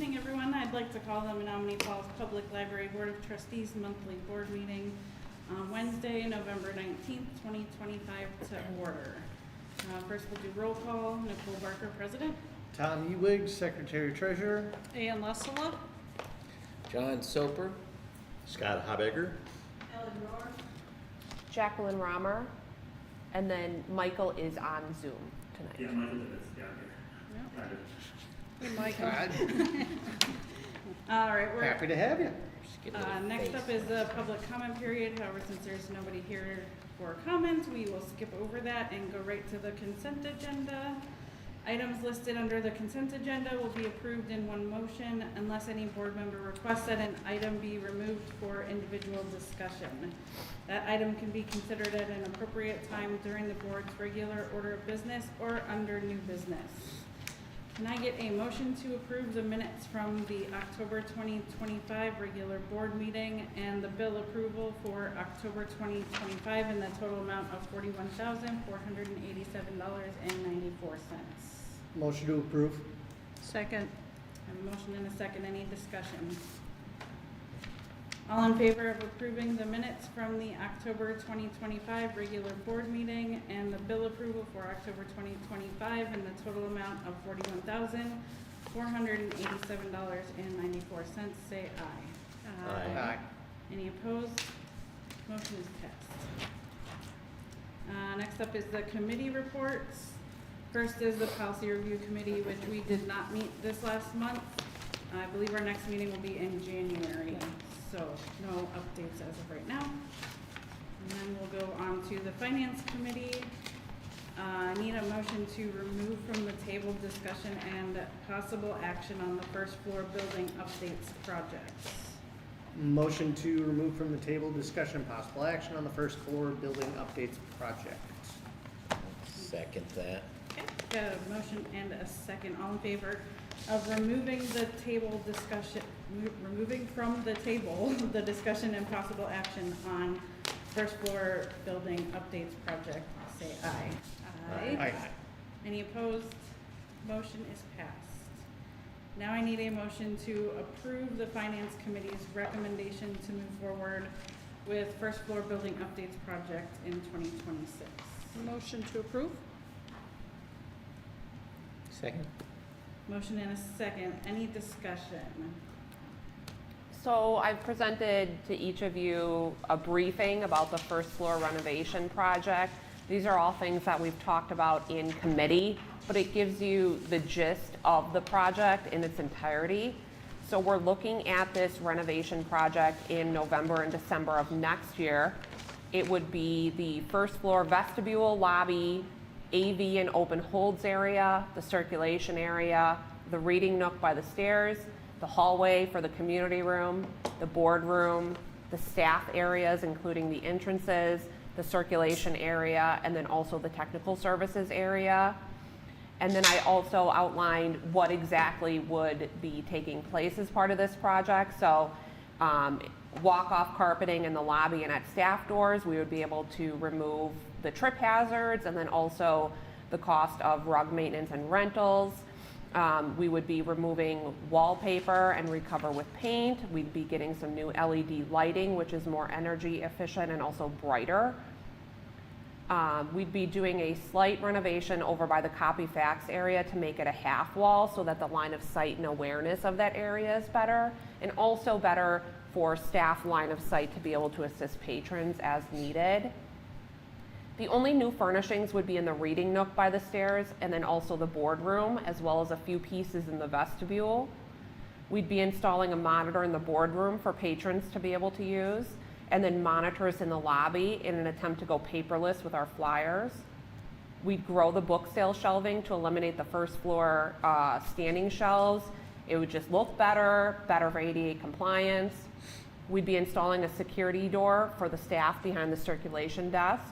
evening, everyone. I'd like to call the Menomonee Falls Public Library Board of Trustees monthly board meeting on Wednesday, November 19th, 2025 to order. First, we'll do roll call. Nicole Barker, President. Tom Ewig, Secretary Treasurer. Ann Lessela. John Soper. Scott Habegger. Ellen Rohr. Jacqueline Romer, and then Michael is on Zoom tonight. Yeah, Michael did it. Hey, Michael. All right, we're Happy to have you. next up is the public comment period. However, since there's nobody here for comments, we will skip over that and go right to the consent agenda. Items listed under the consent agenda will be approved in one motion unless any board member requests that an item be removed for individual discussion. That item can be considered at an appropriate time during the board's regular order of business or under new business. Can I get a motion to approve the minutes from the October 2025 regular board meeting and the bill approval for October 2025 in the total amount of $41,487.94? Motion to approve. Second. I have a motion and a second. Any discussion? All in favor of approving the minutes from the October 2025 regular board meeting and the bill approval for October 2025 in the total amount of $41,487.94, say aye. Aye. Any opposed? Motion is passed. Next up is the committee reports. First is the policy review committee, which we did not meet this last month. I believe our next meeting will be in January, so no updates as of right now. And then we'll go on to the finance committee. I need a motion to remove from the table discussion and possible action on the first floor building updates projects. Motion to remove from the table discussion possible action on the first floor building updates project. Second that. Okay, got a motion and a second. All in favor of removing the table discussion, removing from the table the discussion and possible action on first floor building updates project, say aye. Aye. Any opposed? Motion is passed. Now I need a motion to approve the finance committee's recommendation to move forward with first floor building updates project in 2026. Motion to approve? Second. Motion and a second. Any discussion? So I've presented to each of you a briefing about the first floor renovation project. These are all things that we've talked about in committee, but it gives you the gist of the project in its entirety. So we're looking at this renovation project in November and December of next year. It would be the first floor vestibule, lobby, AV and open holds area, the circulation area, the reading nook by the stairs, the hallway for the community room, the boardroom, the staff areas, including the entrances, the circulation area, and then also the technical services area. And then I also outlined what exactly would be taking place as part of this project. So walk-off carpeting in the lobby and at staff doors. We would be able to remove the trip hazards, and then also the cost of rug maintenance and rentals. We would be removing wallpaper and recover with paint. We'd be getting some new LED lighting, which is more energy efficient and also brighter. We'd be doing a slight renovation over by the copy fax area to make it a half wall so that the line of sight and awareness of that area is better, and also better for staff line of sight to be able to assist patrons as needed. The only new furnishings would be in the reading nook by the stairs, and then also the boardroom, as well as a few pieces in the vestibule. We'd be installing a monitor in the boardroom for patrons to be able to use, and then monitors in the lobby in an attempt to go paperless with our flyers. We'd grow the book sale shelving to eliminate the first floor standing shelves. It would just look better for ADA compliance. We'd be installing a security door for the staff behind the circulation desk.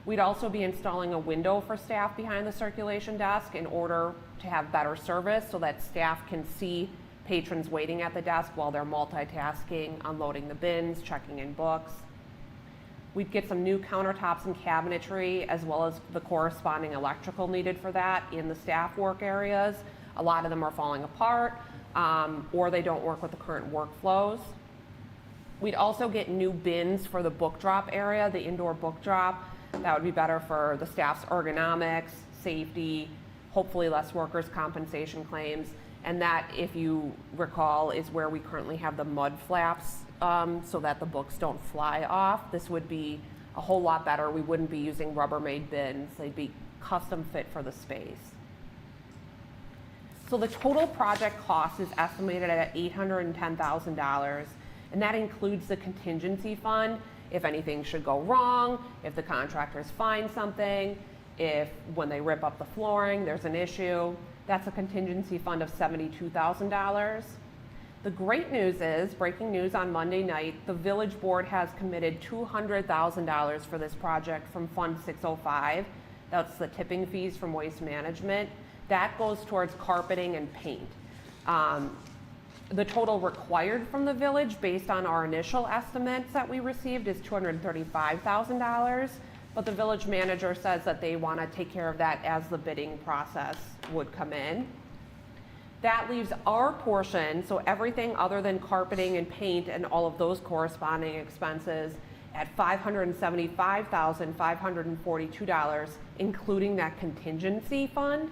We'd also be installing a window for staff behind the circulation desk in order to have better service so that staff can see patrons waiting at the desk while they're multitasking, unloading the bins, checking in books. We'd get some new countertops and cabinetry, as well as the corresponding electrical needed for that in the staff work areas. A lot of them are falling apart. or they don't work with the current workflows. We'd also get new bins for the book drop area, the indoor book drop. That would be better for the staff's ergonomics, safety, hopefully less workers' compensation claims. And that, if you recall, is where we currently have the mud flaps so that the books don't fly off. This would be a whole lot better. We wouldn't be using Rubbermaid bins. They'd be custom fit for the space. So the total project cost is estimated at $810,000, and that includes the contingency fund if anything should go wrong, if the contractors find something, if when they rip up the flooring there's an issue. That's a contingency fund of $72,000. The great news is, breaking news on Monday night, the village board has committed $200,000 for this project from Fund 605. That's the tipping fees from waste management. That goes towards carpeting and paint. The total required from the village, based on our initial estimates that we received, is $235,000. But the village manager says that they want to take care of that as the bidding process would come in. That leaves our portion, so everything other than carpeting and paint and all of those corresponding expenses, at $575,542, including that contingency fund.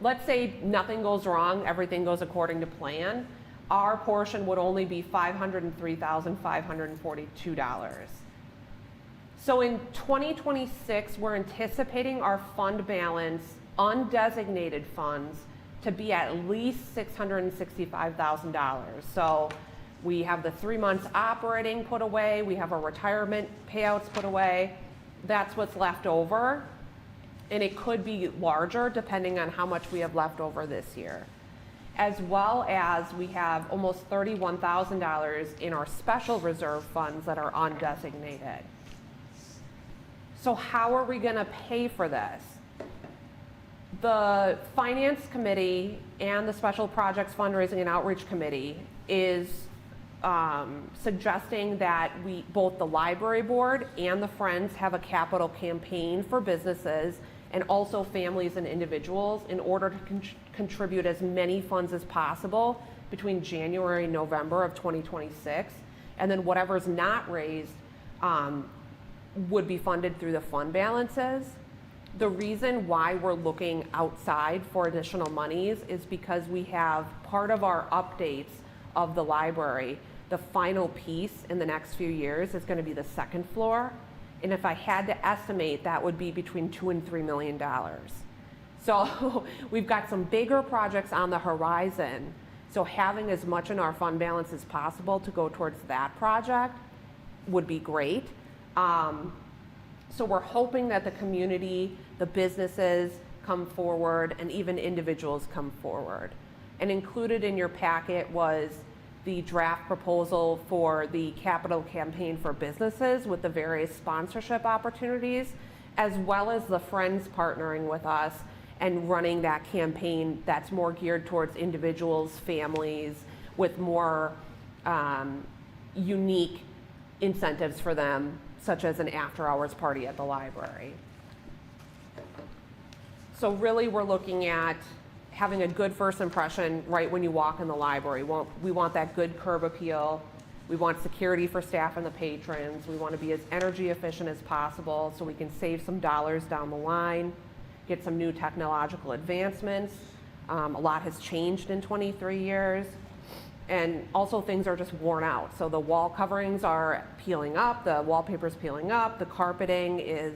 Let's say nothing goes wrong, everything goes according to plan. Our portion would only be $503,542. So in 2026, we're anticipating our fund balance, undesignated funds, to be at least $665,000. So we have the 3 months operating put away, we have our retirement payouts put away. That's what's left over. And it could be larger depending on how much we have left over this year. As well as we have almost $31,000 in our special reserve funds that are undesignated. So how are we gonna pay for this? The Finance Committee and the Special Projects Fundraising and Outreach Committee is suggesting that both the library board and the Friends have a capital campaign for businesses and also families and individuals in order to contribute as many funds as possible between January and November of 2026. And then whatever's not raised would be funded through the fund balances. The reason why we're looking outside for additional monies is because we have part of our updates of the library. The final piece in the next few years is going to be the second floor. And if I had to estimate, that would be between $2 and $3 million. So we've got some bigger projects on the horizon. So having as much in our fund balance as possible to go towards that project would be great. So we're hoping that the community, the businesses come forward, and even individuals come forward. And included in your packet was the draft proposal for the capital campaign for businesses with the various sponsorship opportunities, as well as the Friends partnering with us and running that campaign that's more geared towards individuals, families, with more unique incentives for them, such as an after-hours party at the library. So really, we're looking at having a good first impression right when you walk in the library. We want that good curb appeal. We want security for staff and the patrons. We want to be as energy efficient as possible so we can save some dollars down the line, get some new technological advancements. A lot has changed in 23 years. And also things are just worn out. So the wall coverings are peeling up, the wallpaper's peeling up, the carpeting is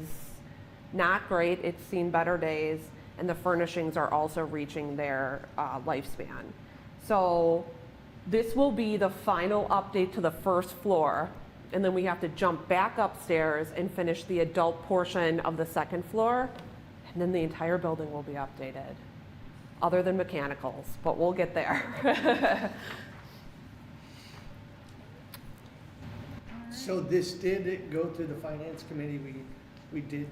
not great, it's seen better days, and the furnishings are also reaching their lifespan. So this will be the final update to the first floor, and then we have to jump back upstairs and finish the adult portion of the second floor, and then the entire building will be updated, other than mechanicals, but we'll get there. So this did go through the Finance Committee. We did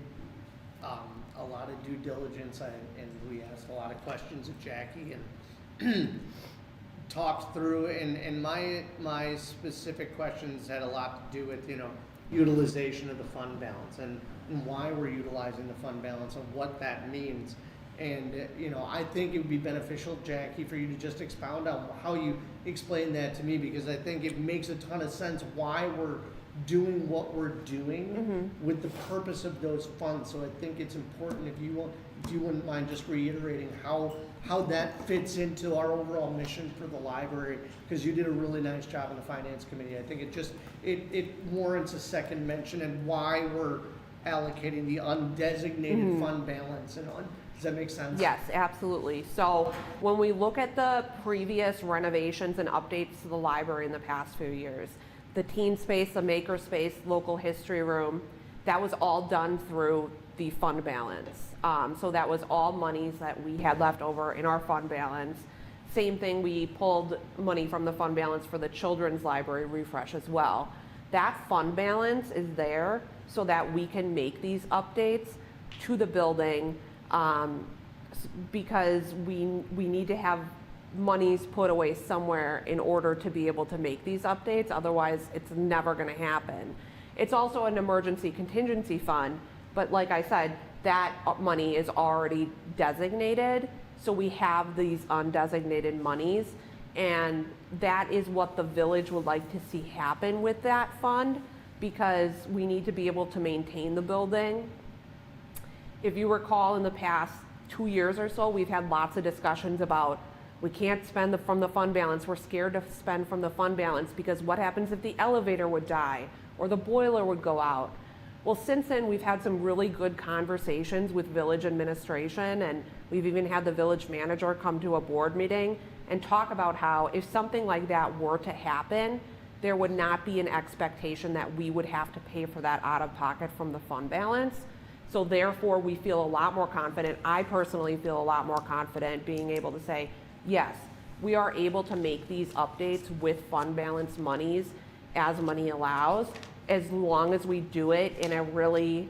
a lot of due diligence, and we asked a lot of questions of Jackie and talked through, and my specific questions had a lot to do with, utilization of the fund balance and why we're utilizing the fund balance and what that means. And, I think it would be beneficial, Jackie, for you to just expound on how you explain that to me, because I think it makes a ton of sense why we're doing what we're doing with the purpose of those funds. So I think it's important if you wouldn't mind just reiterating how that fits into our overall mission for the library, because you did a really nice job in the finance committee. I think it warrants a second mention, and why we're allocating the undesignated fund balance and on. Does that make sense? Yes, absolutely. So when we look at the previous renovations and updates to the library in the past few years, the teen space, the maker space, local history room, that was all done through the fund balance. So that was all monies that we had left over in our fund balance. Same thing, we pulled money from the fund balance for the children's library refresh as well. That fund balance is there so that we can make these updates to the building, because we need to have monies put away somewhere in order to be able to make these updates. Otherwise, it's never going to happen. It's also an emergency contingency fund, but like I said, that money is already designated. So we have these undesignated monies, and that is what the village would like to see happen with that fund, because we need to be able to maintain the building. If you recall, in the past 2 years or so, we've had lots of discussions about we can't spend from the fund balance. We're scared to spend from the fund balance because what happens if the elevator would die or the boiler would go out? Well, since then, we've had some really good conversations with village administration, and we've even had the village manager come to a board meeting and talk about how if something like that were to happen, there would not be an expectation that we would have to pay for that out of pocket from the fund balance. So therefore, we feel a lot more confident. I personally feel a lot more confident being able to say, yes, we are able to make these updates with fund balance monies as money allows, as long as we do it in a really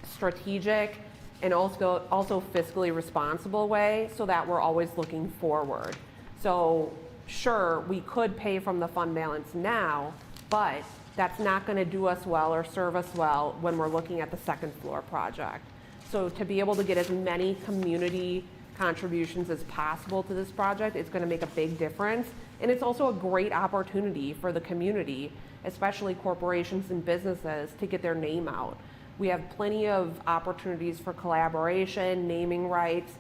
strategic and also fiscally responsible way, so that we're always looking forward. So sure, we could pay from the fund balance now, but that's not going to do us well or serve us well when we're looking at the second floor project. So to be able to get as many community contributions as possible to this project, it's going to make a big difference. And it's also a great opportunity for the community, especially corporations and businesses, to get their name out. We have plenty of opportunities for collaboration, naming rights.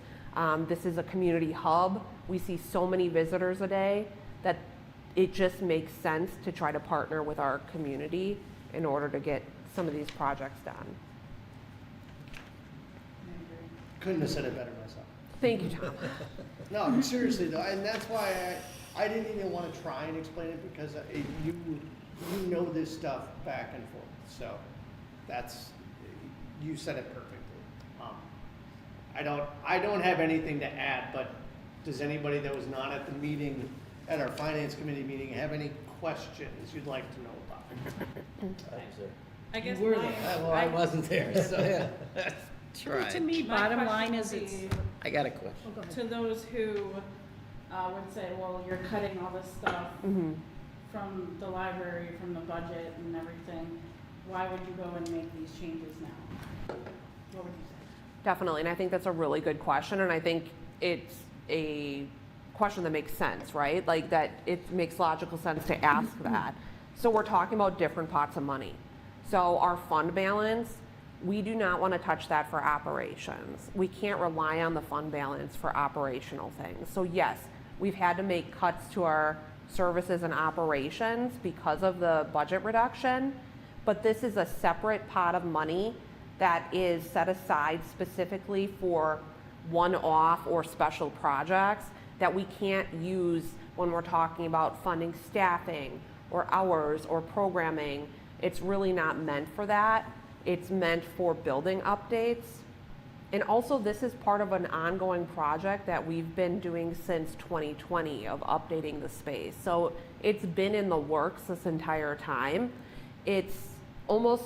This is a community hub. We see so many visitors a day that it just makes sense to try to partner with our community in order to get some of these projects done. Couldn't have said it better myself. Thank you, Tom. No, seriously though, and that's why I didn't even want to try and explain it, because you know this stuff back and forth. So you said it perfectly. I don't have anything to add, but does anybody that was not at the meeting, at our finance committee meeting, have any questions you'd like to know about? I guess You were there. Well, I wasn't there, so yeah. To me, my bottom question line would is it's, be I got a question. oh, go ahead. to those who would say, well, you're cutting all this stuff from the library, from the budget and everything, why would you go and make these changes now? What would you say? Definitely, and I think that's a really good question, and I think it's a question that makes sense, right? Like that it makes logical sense to ask that. So we're talking about different pots of money. So our fund balance, we do not want to touch that for operations. We can't rely on the fund balance for operational things. So yes, we've had to make cuts to our services and operations because of the budget reduction, but this is a separate pot of money that is set aside specifically for one-off or special projects that we can't use when we're talking about funding staffing or hours or programming. It's really not meant for that. It's meant for building updates. And also, this is part of an ongoing project that we've been doing since 2020 of updating the space. So it's been in the works this entire time. It's almost,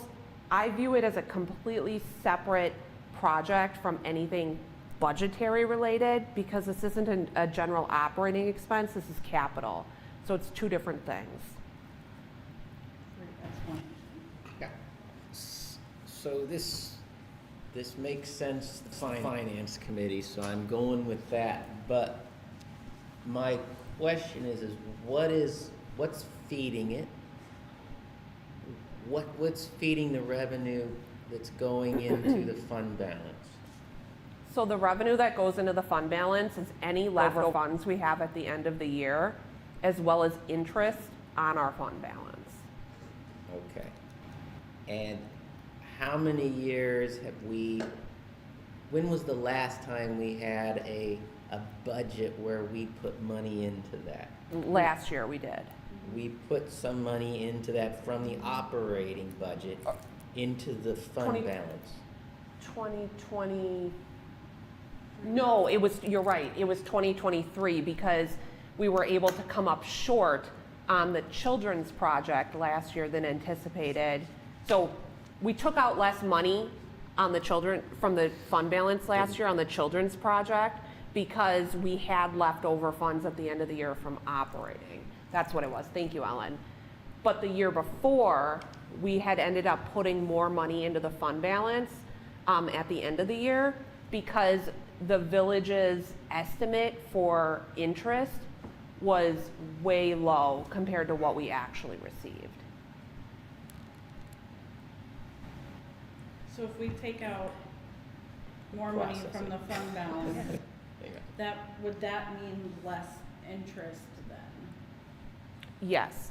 I view it as a completely separate project from anything budgetary related, because this isn't a general operating expense, this is capital. So it's two different things. Great explanation. Yeah. So this this makes sense, the finance committee, so I'm going with that. But my question is what's feeding it? What's feeding the revenue that's going into the fund balance? So the revenue that goes into the fund balance is any leftover funds we have at the end of the year, as well as interest on our fund balance. Okay. And how many years have when was the last time we had a budget where we put money into that? Last year we did. We put some money into that from the operating budget into the fund 20 balance. 2020, no, you're right, it was 2023 because we were able to come up short on the children's project last year than anticipated. So we took out less money on the from the fund balance last year on the children's project because we had leftover funds at the end of the year from operating. That's what it was. Thank you, Ellen. But the year before, we had ended up putting more money into the fund balance at the end of the year because the village's estimate for interest was way low compared to what we actually received. So if we take out more money from the fund balance, would that mean less interest then? Yes.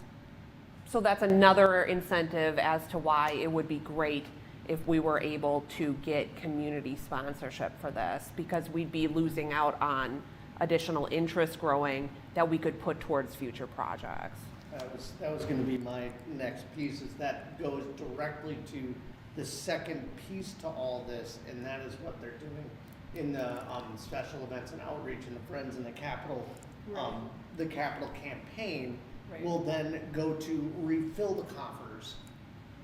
So that's another incentive as to why it would be great if we were able to get community sponsorship for this, because we'd be losing out on additional interest growing that we could put towards future projects. That was gonna be my next piece, is that goes directly to the second piece to all this, and that is what they're doing in the special events and outreach and the Friends and the Capital, Right. the capital campaign Right. will then go to refill the coffers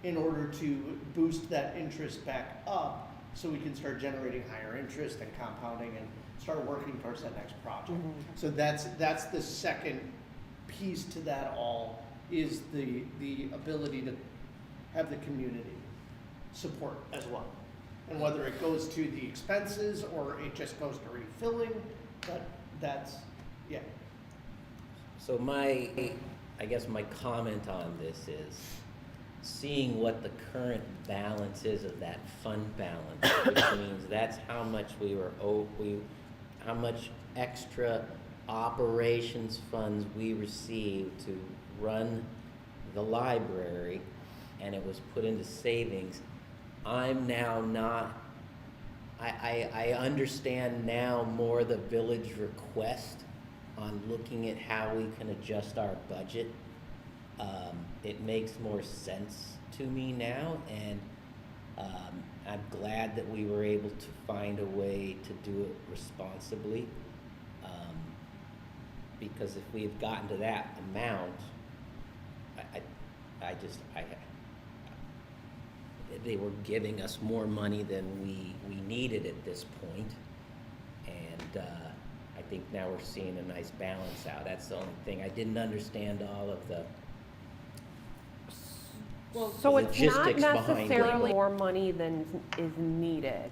in order to boost that interest back up so we can start generating higher interest and compounding and start working towards that next project. Mhm. So that's the second piece to that all, is the ability to have the community support as well. And whether it goes to the expenses or it just goes to refilling, but that's, yeah. So I guess my comment on this is seeing what the current balance is of that fund balance, which means that's how much how much extra operations funds we received to run the library, and it was put into savings. I'm now not, I understand now more the village request on looking at how we can adjust our budget. It makes more sense to me now, and I'm glad that we were able to find a way to do it responsibly. Because if we had gotten to that amount, they were giving us more money than we needed at this point. And I think now we're seeing a nice balance out. That's the only thing. I didn't understand all of the So it's not logistics behind it. necessarily more money than is needed.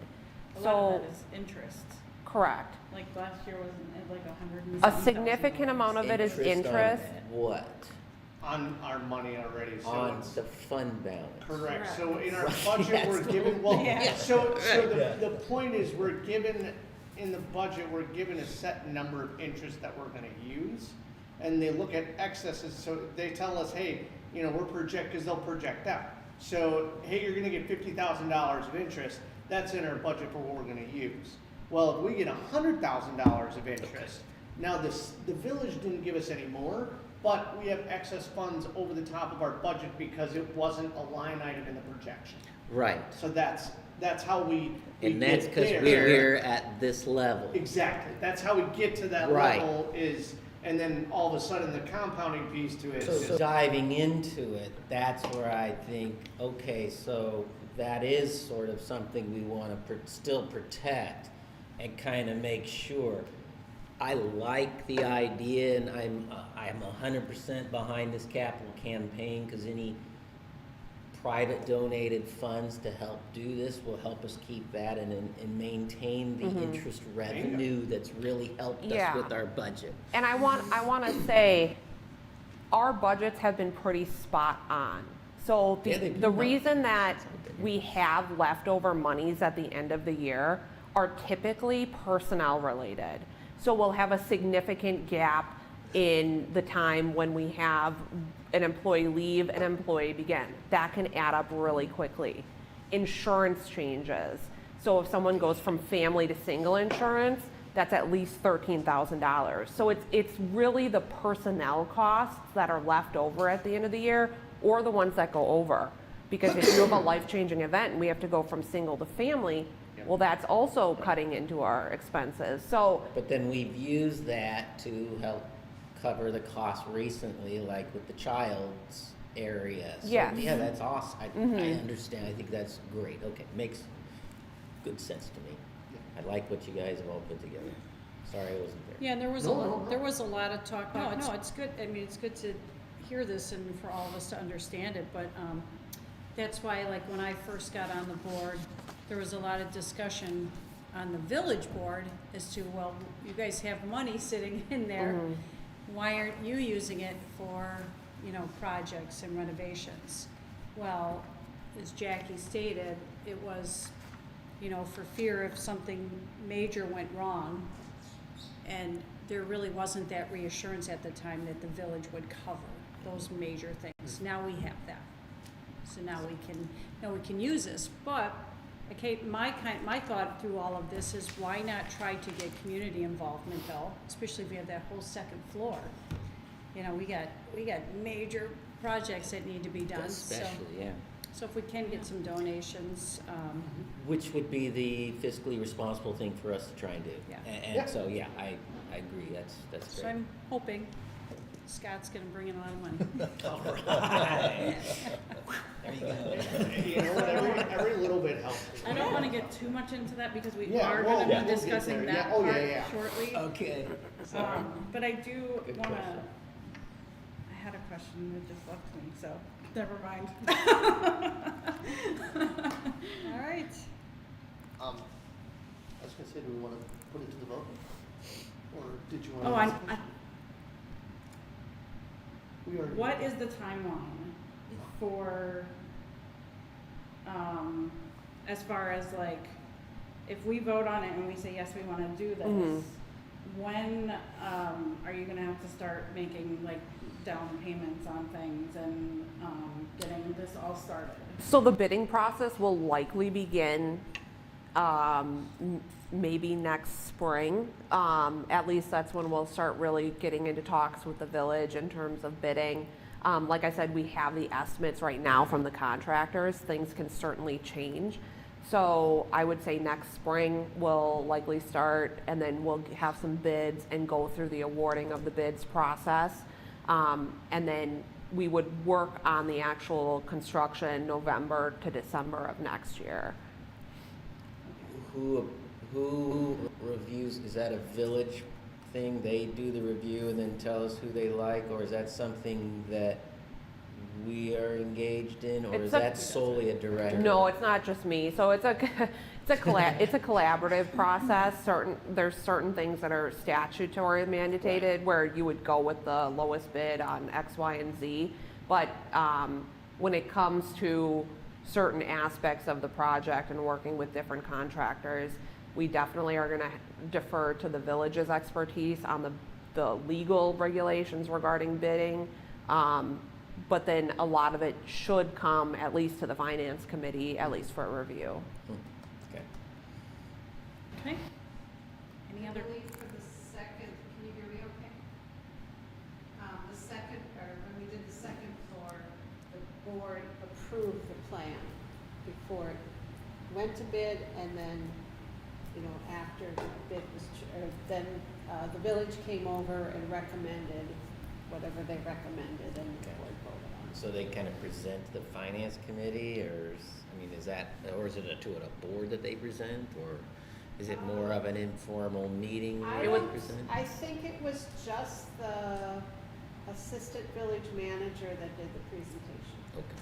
A lot So, of that is interest. correct. Like last year was like $100,000. A significant amount of it is interest. on what? On our money already, so On it's. the fund balance. Correct, so in our Right, budget, yes. we're given, well, Yeah. so Right. the point is, we're given, in the budget, we're given a set number of interest that we're gonna use. And they look at excesses, so they tell us, hey, you know, cause they'll project out. So, hey, you're gonna get $50,000 of interest, that's in our budget for what we're gonna use. Well, if we get $100,000 of interest, now the village didn't give us any more, but we have excess funds over the top of our budget because it wasn't a line item in the projection. Right. So that's how we And that's get because there. we're at this level. Exactly, that's how we get to that Right. level is, and then all of a sudden the compounding piece to it is So just, diving into it, that's where I think, okay, so that is sort of something we want to still protect and kind of make sure. I like the idea, and I'm 100% behind this capital campaign, because any private donated funds to help do this will help us keep that and maintain the interest revenue that's really helped us Yeah. with our budget. And I want to say, our budgets have been pretty spot on. So Yeah, they've the been reason that Something. we have leftover monies at the end of the year are typically personnel related. So we'll have a significant gap in the time when we have an employee leave, an employee begin. That can add up really quickly. Insurance changes. So if someone goes from family to single insurance, that's at least $13,000. So it's really the personnel costs that are left over at the end of the year, or the ones that go over. Because if you have a life-changing event and we have to go from single to family, well, that's also cutting into our expenses. So, But then we've used that to help cover the cost recently, like with the child's area. So, Yes. yeah, that's awesome. I understand. I think that's great. Okay, makes good sense to me. I like what you guys have all put together. Sorry I wasn't there. Yeah, and there was there was a lot of talk, no, No, it's good, I mean, it's good to hear this and for all of us to understand it, but, that's why, like, when I first got on the board, there was a lot of discussion on the village board as to, well, you guys have money sitting in there, why aren't you using it for, you know, projects and renovations? Well, as Jackie stated, it was, you know, for fear if something major went wrong, and there really wasn't that reassurance at the time that the village would cover those major things. Now we have that. So now we can use this, but, okay, my thought through all of this is why not try to get community involvement though, especially if we have that whole second floor. You know, we got major projects that need to be done, so. Especially, yeah. So if we can get some donations, Which would be the fiscally responsible thing for us to try and do. Yeah. And so, yeah, I agree. That's so great. I'm hoping Scott's gonna bring in a lot of money. All right. There you go. You know what, every little bit helps. I don't wanna get too much into that because we Yeah, are well, gonna yeah, be we'll get discussing there. that Yeah, oh, yeah, part yeah. shortly. Okay. But I do Good wanna, question. I had a question that just left me, so never mind. All right, I was gonna say, do we wanna put it to the vote? Or did you Oh, wanna? We already. what is the timeline for, as far as like, if we vote on it and we say, yes, we wanna do this, when, are you gonna have to start making like down payments on things and, getting this all started? so the bidding process will likely begin maybe next spring. At least that's when we'll start really getting into talks with the village in terms of bidding. Like I said, we have the estimates right now from the contractors. Things can certainly change. So I would say next spring we'll likely start, and then we'll have some bids and go through the awarding of the bids process. And then we would work on the actual construction November to December of next year. Who reviews, is that a village thing? They do the review and then tell us who they like, or is that something that we are engaged in, or is It's a- that solely a director? No, it's not just me. So it's a it's a collaborative process. There's certain things that are statutory mandated where you would go with the lowest bid on X, Y, and Z. But when it comes to certain aspects of the project and working with different contractors, we definitely are going to defer to the village's expertise on the legal regulations regarding bidding. But then a lot of it should come at least to the finance committee, at least for a review. Okay. Okay? Any other? I believe for the second, can you hear me okay? The second, or when we did the second floor, the board approved the plan before it went to bid, and then, you know, after the bid was, then the village came over and recommended whatever they recommended, and the board voted on. So they kind of present to the finance committee, or, I mean, is that, or is it to a board that they present, or is it more of an informal meeting where they present? I think it was just the assistant village manager that did the presentation. Okay.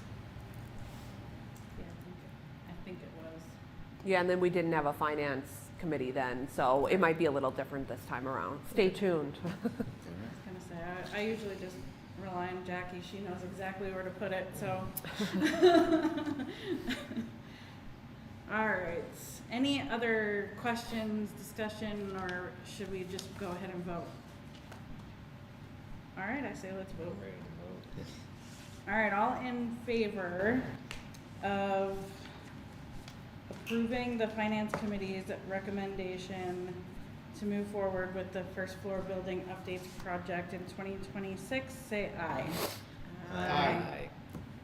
Yeah, and then we didn't have a finance committee then, so it might be a little different this time around. Stay tuned. I was gonna say, I usually just rely on Jackie, she knows exactly where to put it, so. All right, any other questions, discussion, or should we just go ahead and vote? All right, I say let's vote. All right, all in favor of approving the finance committee's recommendation to move forward with the first floor building updates project in 2026, say aye. Aye.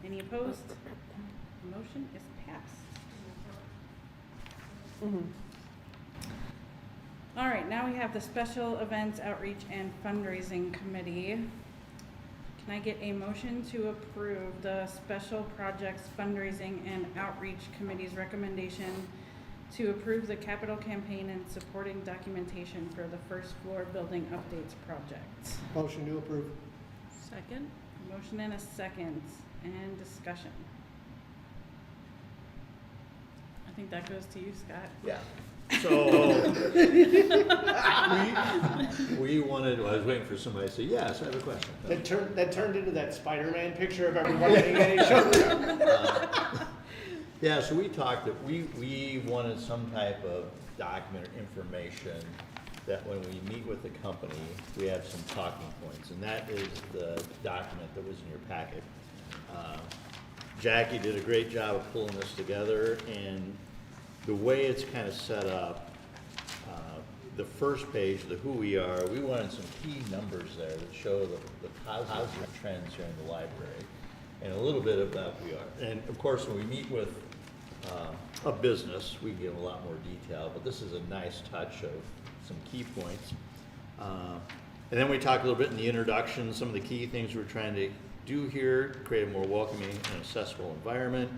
Any opposed? The motion is passed. Mhm. All right, now we have the Special Events Outreach and Fundraising Committee. Can I get a motion to approve the Special Projects Fundraising and Outreach Committee's recommendation to approve the capital campaign and supporting documentation for the first floor building updates project? Motion to approve. Second? Motion and a second, and discussion. I think that goes to you, Scott. Yeah. So, we wanted, I was waiting for somebody to say, yes, I have a question. That turned into that Spider-Man picture of everybody getting each other. Yeah, so we talked that we wanted some type of document or information that when we meet with the company, we have some talking points, and that is the document that was in your packet. Jackie did a great job of pulling this together, and the way it's kind of set up, the first page, the who we are, we wanted some key numbers there that show the positive trends here in the library, and a little bit about who we are. And of course, when we meet with a business, we give a lot more detail, but this is a nice touch of some key points. And then we talk a little bit in the introduction, some of the key things we're trying to do here: create a more welcoming and accessible environment,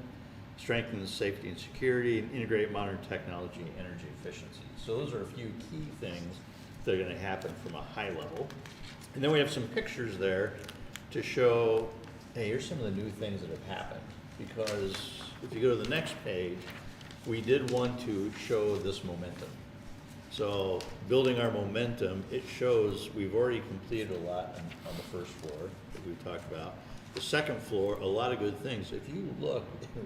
strengthen the safety and security, and integrate modern technology and energy efficiency. So those are a few key things that are going to happen from a high level. And then we have some pictures there to show, hey, here's some of the new things that have happened. Because if you go to the next page, we did want to show this momentum. So building our momentum, it shows we've already completed a lot on the first floor that we've talked about. The second floor, a lot of good things. If you look and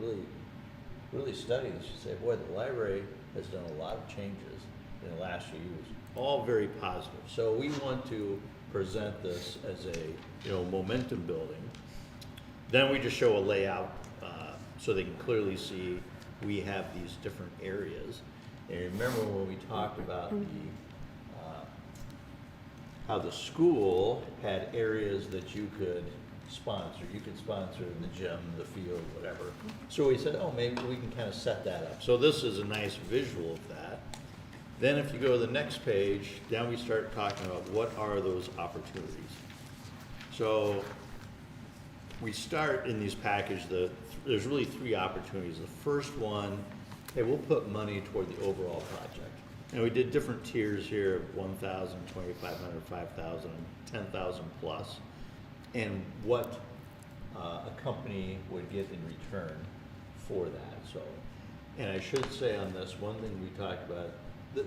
really study this, you say, boy, the library has done a lot of changes in the last few years, all very positive. So we want to present this as a momentum building. Then we just show a layout so they can clearly see we have these different areas. And remember when we talked about how the school had areas that you could sponsor. You could sponsor the gym, the field, whatever. So we said, oh, maybe we can kind of set that up. So this is a nice visual of that. Then if you go to the next page, then we start talking about what are those opportunities. So we start in these packages, there's really three opportunities. The first one, hey, we'll put money toward the overall project. And we did different tiers here of 1,000, 2,500, 5,000, 10,000 plus. And what a company would get in return for that. So, and I should say on this, one thing we talked about,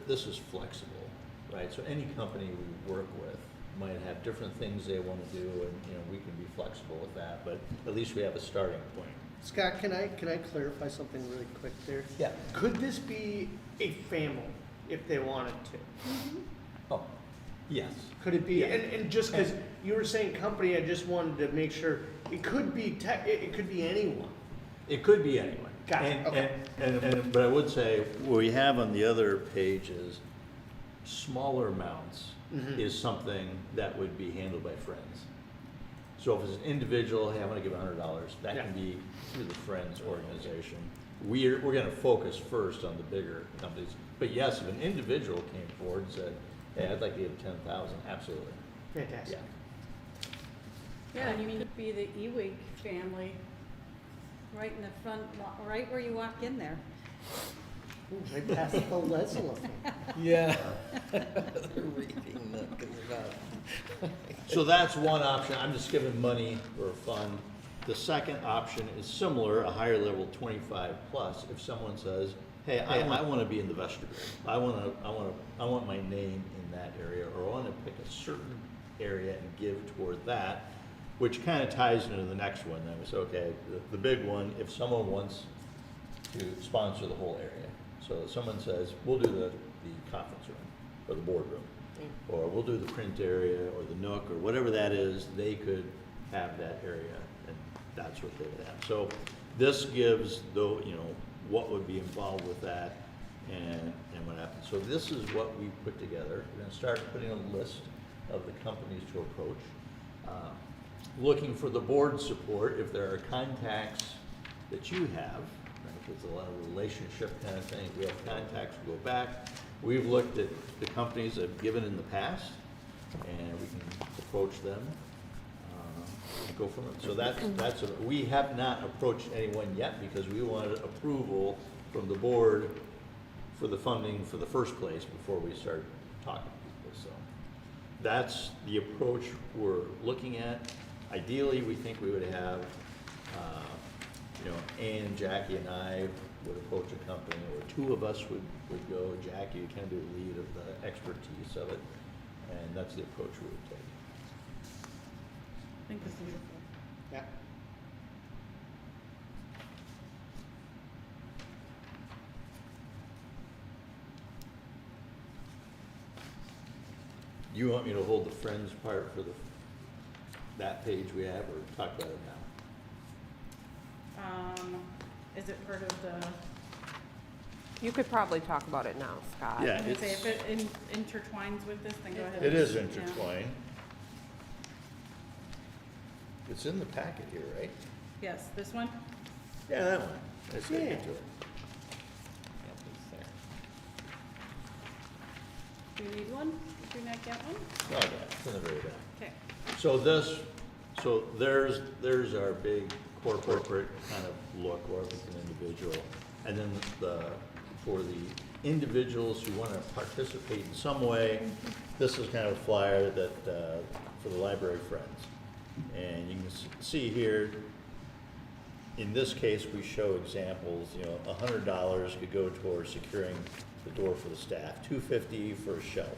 this is flexible, right? So any company we work with might have different things they want to do, and we can be flexible with that, but at least we have a starting point. Scott, can I clarify something really quick there? Yeah. Could this be a family if they wanted to? Oh, yes. Could it be? Yeah. And just because you were saying company, I just wanted to make sure it could be it could be anyone. It could be anyone. Got it. Okay. But I would say, what we have on the other page is smaller amounts is something that would be handled by friends. So if it's an individual, hey, I want to give $100, that can be through the Friends organization. We're going to focus first on the bigger companies. But yes, if an individual came forward and said, hey, I'd like to give 10,000, absolutely. Fantastic. Yeah, and you could be the Ewig family, right in the front, right where you walk in there. Ooh, right past the Leslie. Yeah. Reading So that's one option. I'm just giving money for a fund. The second option is similar, a higher level 25 plus. If someone says, hey, I wanna be in the vestibule. I want my name in that area, or I wanna pick a certain area and give toward that, which kinda ties into the next one. That was, okay, the big one, if someone wants to sponsor the whole area. So someone says, we'll do the conference room, or the boardroom, or we'll do the print area, or the nook, or whatever that is, they could have that area, and that's what they would have. So this gives what would be involved with that, and what happens. So this is what we put together. We're gonna start putting a list of the companies to approach. Looking for the board support, if there are contacts that you have, right, it's a lot of relationship kind of thing. If we have contacts, we go back. We've looked at the companies that have given in the past, and we can approach them, and go from it. So we have not approached anyone yet, because we wanted approval from the board for the funding for the first place before we start talking to people. So that's the approach we're looking at. Ideally, we think we would have, Ann, Jackie, and I would approach a company, or two of us would go. Jackie would kind of do the lead of the expertise of it, and that's the approach we would take. I think this is beautiful. Yeah. Do you want me to hold the Friends part for that page we have, or talk about it now? Is it part of the, You could probably talk about it now, Scott. Yeah. I was gonna say, if it intertwines with this, then go ahead. It is Yeah. intertwined. It's in the packet here, right? Yes, this one? Yeah, that one. Let's get Yeah. into it. Do you need one? Did you not get one? Oh, yeah, it's in the very back. Okay. So there's our big corporate kind of look, or if it's an individual. And then for the individuals who want to participate in some way, this is kind of a flyer that, for the library friends. And you can see here, in this case, we show examples, $100 could go towards securing the door for the staff, $250 for a shelf,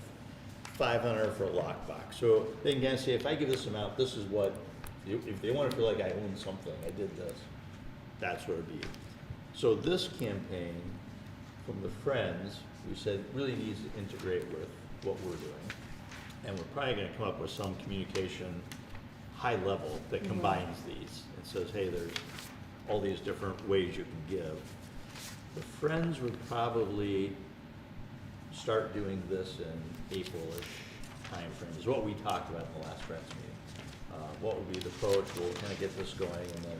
$500 for a lockbox. So they can kind of say, if I give this amount, this is what, if they want to feel like I own something, I did this, that's what it'd be. So this campaign from the Friends, we said really needs to integrate with what we're doing. And we're probably gonna come up with some communication high level that combines these and says, hey, there's all these different ways you can give. The Friends would probably start doing this in April-ish timeframe, is what we talked about in the last Friends meeting. What would be the approach? We'll kind of get this going, and then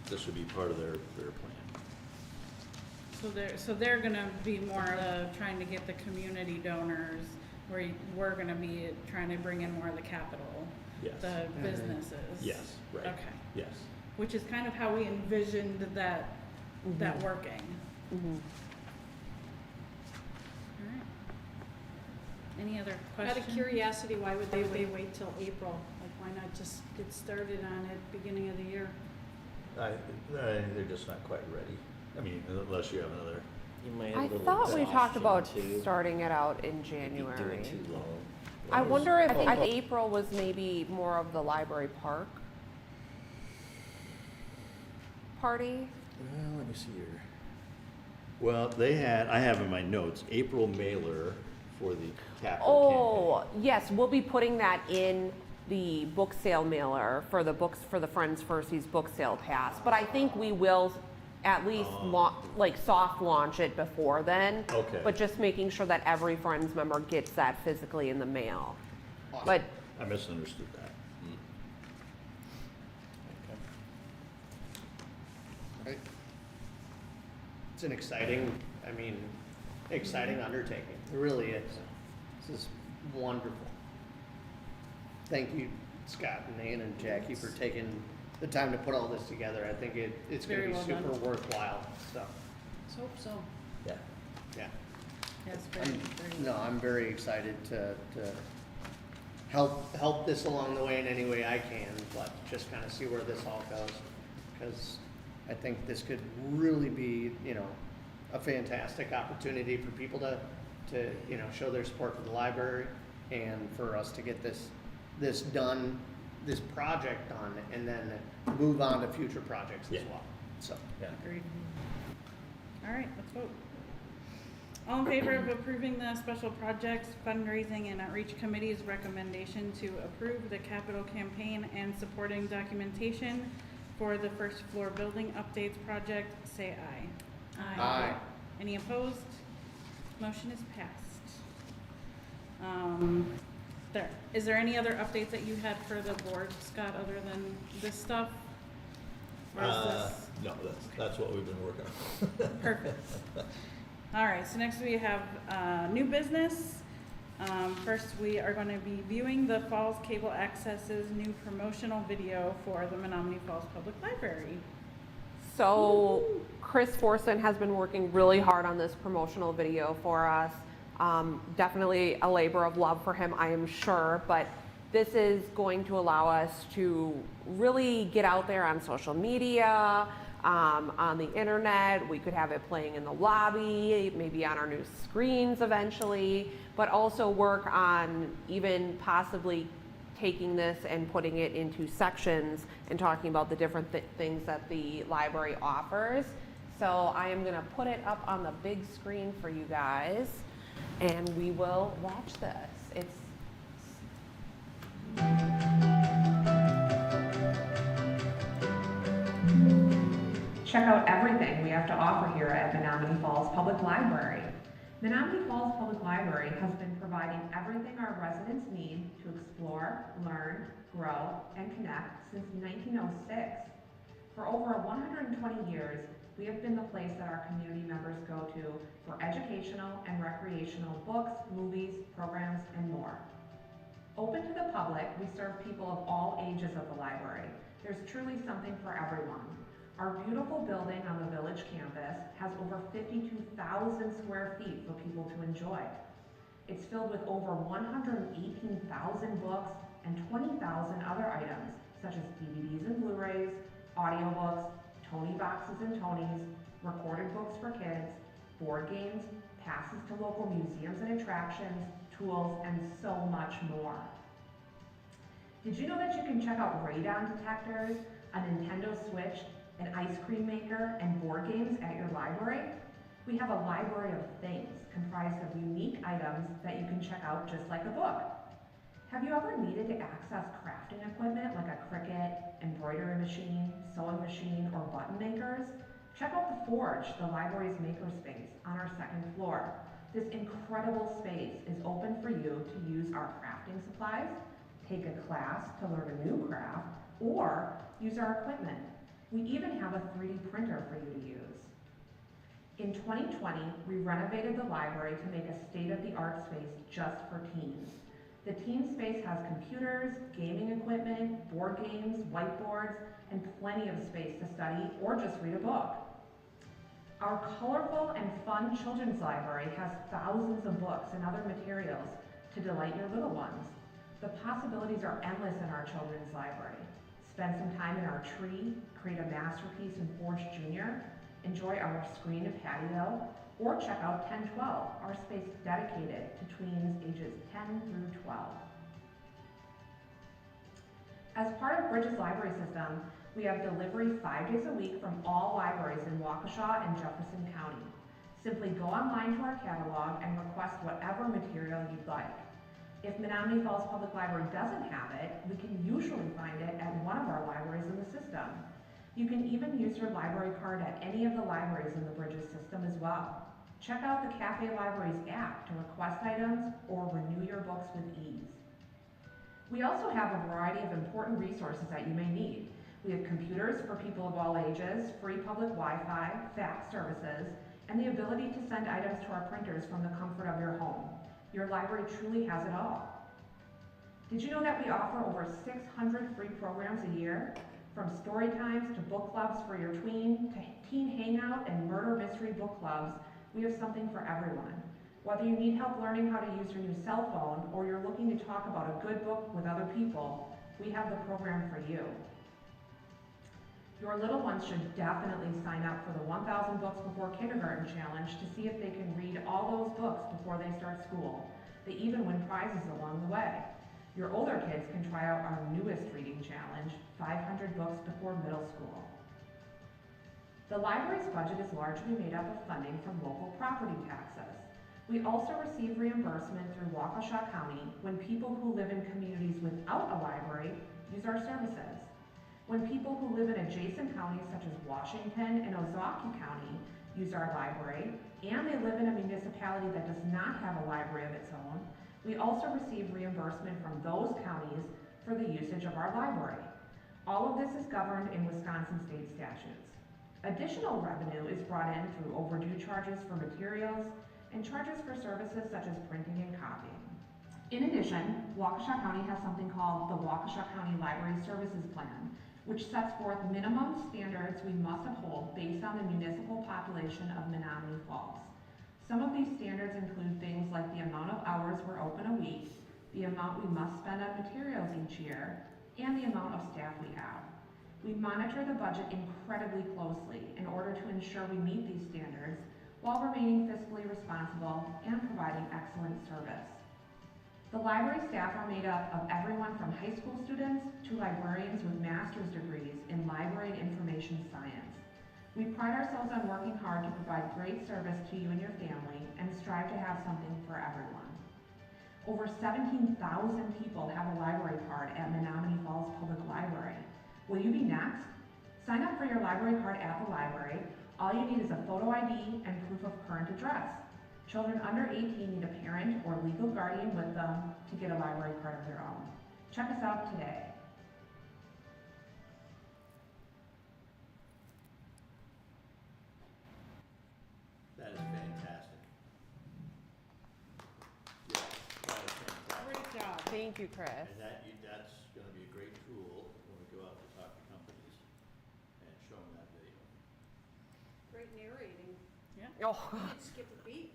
this would be part of their plan. So they're gonna be more trying to get the community donors, where we're gonna be trying to bring in more of the capital, Yes. the businesses. Yes, right. Okay. Yes. Which is kind of how we envisioned that working. Mhm. All right. Any other Out questions? of curiosity, why would they wait till April? Like, why not just get started on it beginning of the year? They're just not quite ready. I mean, unless you have another. You might I have a little thought we talked about exhaustion, too. starting it out in Maybe January. doing too long. I wonder if, Oh, I think April was maybe more of the library park party. Well, let me see here. Well, I have in my notes, April mailer for the capital campaign. Oh, yes, we'll be putting that in the book sale mailer for the books, for the Friends Firstie's book sale pass. But I think we will at least soft launch it before then. Okay. But just making sure that every Friends member gets that physically in the mail. Awesome. But I misunderstood that. Right. It's an exciting undertaking. It really is. This is wonderful. Thank you, Scott and Ann and Jackie, for taking the time to put all this together. I think it's gonna Very be well super done. worthwhile, so, Let's hope so. Yeah. yeah. Yes, very, very. I'm very excited to help this along the way in any way I can, but just kind of see where this all goes. Because I think this could really be, a fantastic opportunity for people to, you know, show their support for the library and for us to get this done, this project done, and then move on to future projects as Yeah. well, so. Yeah. Agreed. All right, let's vote. All in favor of approving the special projects, fundraising, and outreach committee's recommendation to approve the capital campaign and supporting documentation for the first floor building updates project, say aye. Aye. Any opposed? Motion is passed. Is there any other updates that you had for the board, Scott, other than this stuff? Or is this? No, that's what we've been working on. Perfect. All right, so next we have new business. First, we are going to be viewing the Falls Cable Access's new promotional video for the Menomonee Falls Public Library. So Chris Forson has been working really hard on this promotional video for us. Definitely a labor of love for him, I am sure, but this is going to allow us to really get out there on social media, on the internet. We could have it playing in the lobby, maybe on our new screens eventually, but also work on even possibly taking this and putting it into sections and talking about the different things that the library offers. So I am gonna put it up on the big screen for you guys, and we will watch this. Check out everything we have to offer here at Menomonee Falls Public Library. Menomonee Falls Public Library has been providing everything our residents need to explore, learn, grow, and connect since 1906. For over 120 years, we have been the place that our community members go to for educational and recreational books, movies, programs, and more. Open to the public, we serve people of all ages of the library. There's truly something for everyone. Our beautiful building on the village campus has over 52,000 square feet for people to enjoy. It's filled with over 118,000 books and 20,000 other items, such as DVDs and Blu-rays, audiobooks, Tony boxes and Tonys, recorded books for kids, board games, passes to local museums and attractions, tools, and so much more. Did you know that you can check out radon detectors, a Nintendo Switch, an ice cream maker, and board games at your library? We have a library of things comprised of unique items that you can check out just like a book. Have you ever needed to access crafting equipment like a Cricut, embroidery machine, sewing machine, or button makers? Check out the Forge, the library's makerspace, on our second floor. This incredible space is open for you to use our crafting supplies, take a class to learn a new craft, or use our equipment. We even have a 3D printer for you to use. In 2020, we renovated the library to make a state-of-the-art space just for teens. The teen space has computers, gaming equipment, board games, whiteboards, and plenty of space to study or just read a book. Our colorful and fun children's library has thousands of books and other materials to delight your little ones. The possibilities are endless in our children's library. Spend some time in our tree, create a masterpiece in Forge Junior, enjoy our screen and patio, or check out 1012, our space dedicated to tweens ages 10 through 12. As part of Bridges Library System, we have delivery 5 days a week from all libraries in Waukesha and Jefferson County. Simply go online to our catalog and request whatever material you'd like. If Menomonee Falls Public Library doesn't have it, we can usually find it at one of our libraries in the system. You can even use your library card at any of the libraries in the Bridges system as well. Check out the Cafe Libraries app to request items or renew your books with ease. We also have a variety of important resources that you may need. We have computers for people of all ages, free public Wi-Fi, fax services, and the ability to send items to our printers from the comfort of your home. Your library truly has it all. Did you know that we offer over 600 free programs a year? From story times to book clubs for your tween, to teen hangout and murder mystery book clubs, we have something for everyone. Whether you need help learning how to use your new cell phone or you're looking to talk about a good book with other people, we have the program for you. Your little ones should definitely sign up for the 1,000 Books Before Kindergarten Challenge to see if they can read all those books before they start school. They even win prizes along the way. Your older kids can try out our newest reading challenge, 500 Books Before Middle School. The library's budget is largely made up of funding from local property taxes. We also receive reimbursement through Waukesha County when people who live in communities without a library use our services. When people who live in adjacent counties such as Washington and Ozaukee County use our library, and they live in a municipality that does not have a library of its own, we also receive reimbursement from those counties for the usage of our library. All of this is governed in Wisconsin state statutes. Additional revenue is brought in through overdue charges for materials and charges for services such as printing and copying. In addition, Waukesha County has something called the Waukesha County Library Services Plan, which sets forth minimum standards we must uphold based on the municipal population of Menomonee Falls. Some of these standards include things like the amount of hours we're open a week, the amount we must spend on materials each year, and the amount of staff we have. We monitor the budget incredibly closely in order to ensure we meet these standards while remaining fiscally responsible and providing excellent service. The library staff are made up of everyone from high school students to librarians with master's degrees in library and information science. We pride ourselves on working hard to provide great service to you and your family and strive to have something for everyone. Over 17,000 people have a library card at Menomonee Falls Public Library. Will you be next? Sign up for your library card at the library. All you need is a photo ID and proof of current address. Children under 18 need a parent or legal guardian with them to get a library card of their own. Check us out today. That is fantastic. Yeah, that is fantastic. Great job. Thank you, Chris. And that's gonna be a great tool when we go out to talk to companies and show them that video. Great narrating. Oh, Can't skip a beat.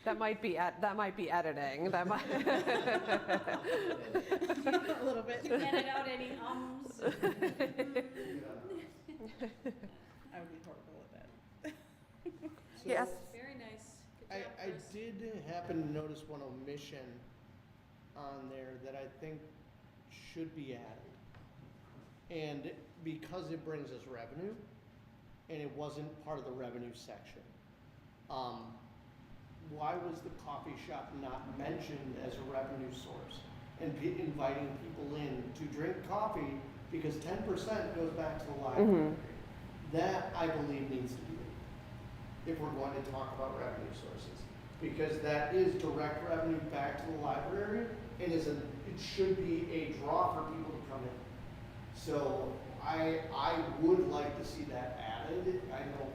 that might be editing. That might. A little bit. Edit out any ums. I would be horrible at that. Yes. Very nice. Good job, I Chris. did happen to notice one omission on there that I think should be added. And because it brings us revenue, and it wasn't part of the revenue section, why was the coffee shop not mentioned as a revenue source? And inviting people in to drink coffee, because 10% goes back to the library. That, I believe, needs to be, if we're going to talk about revenue sources. Because that is direct revenue back to the library, and it should be a draw for people to come in. So I would like to see that added. I know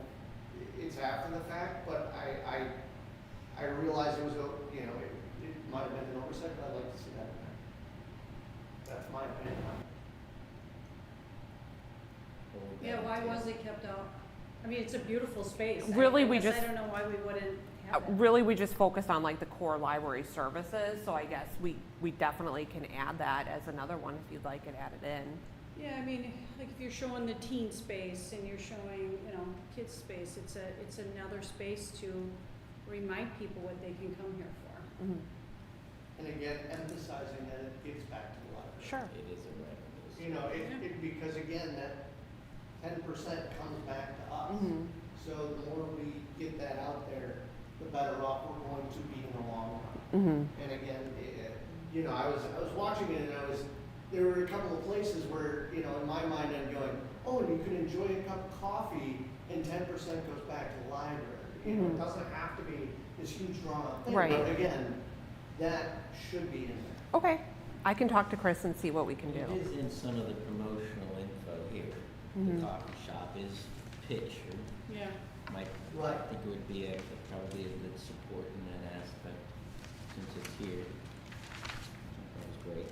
it's after the fact, but I realize it was, it might have been an oversight, but I'd like to see that in there. That's my opinion on it. Yeah, why was it kept out? I mean, it's a beautiful space. Really, I we guess just- I don't know why we wouldn't have that. Really, we just focused on like the core library services, so I guess we definitely can add that as another one if you'd like it added in. Yeah, I mean, like if you're showing the teen space and you're showing, kids space, it's another space to remind people what they can come here for. Mhm. And again, emphasizing that it gives back to the library. Sure. It is a revenue. Because again, that 10% comes back to us. Mhm. So the more we get that out there, the better off we're going to be in the long run. Mhm. And again, I was watching it and there were a couple of places where, in my mind I'm going, oh, and you can enjoy a cup of coffee and 10% goes back to the library. It doesn't have to be this huge drawn thing. Right. But again, that should be in there. Okay, I can talk to Chris and see what we can do. It is in some of the promotional info here. Mhm. The coffee shop is pictured. Yeah. I Right. think it would be probably a good support in that aspect, since it's here. That was great.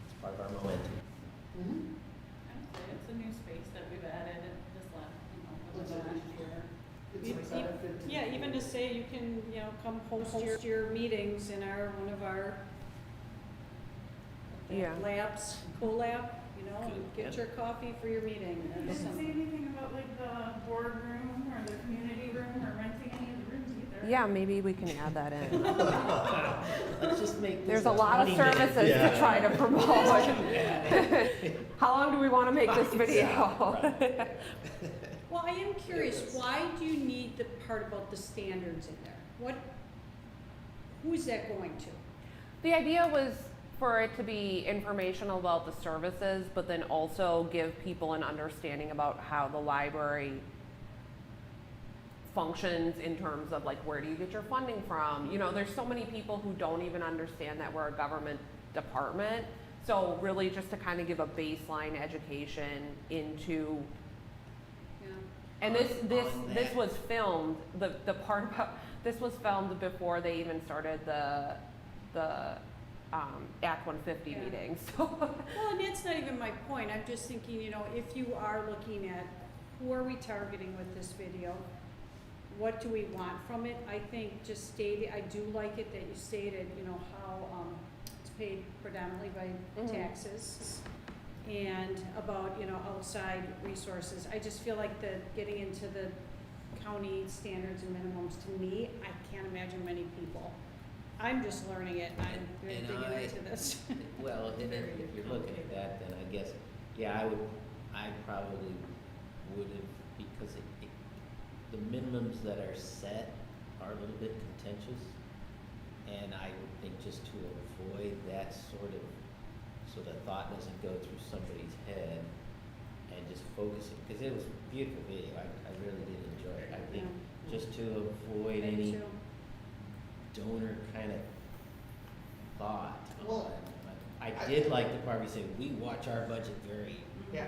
It's part of our momentum. I'd say it's a new space that we've added this What's last that? year. It's like 7:15. Yeah, even to say you can, come host your meetings in one of our Yeah. labs, collab, you know, Good, get yeah. your coffee for your meeting. It and doesn't some- say anything about like the boardroom or the community room or renting any of the rooms either. Yeah, maybe we can add that in. Let's just make this There's a lot of 20-minute services to Yeah. try to promote. How long do we want to make this video? Well, I am curious, why do you need the part about the standards in there? Who is that going to? The idea was for it to be informational about the services, but then also give people an understanding about how the library functions in terms of like, where do you get your funding from? You know, there's so many people who don't even understand that we're a government department. So really just to kind of give a baseline education into, Yeah. and On this that. was filmed, the part about, this was filmed before they even started the Act 150 Yeah. meeting, so. Well, and that's not even my point. I'm just thinking, you know, if you are looking at who are we targeting with this video? What do we want from it? I think just stating, I do like it that you stated, you know, how it's paid predominantly by Mhm. taxes and about, you know, outside resources. I just feel like getting into the county standards and minimums, to me, I can't imagine many people. I'm just learning it, I'm And digging I- into this. Well, and if you're looking at that, then I guess, yeah, I probably would have, because the minimums that are set are a little bit contentious. And I would think just to avoid that sort of, so the thought doesn't go through somebody's head and just focus it, because it was a beautiful video, I really did enjoy it. I think just to avoid Me any too. donor kind of thought. Well, I did like the part where you said, we watch our budget very, Yeah.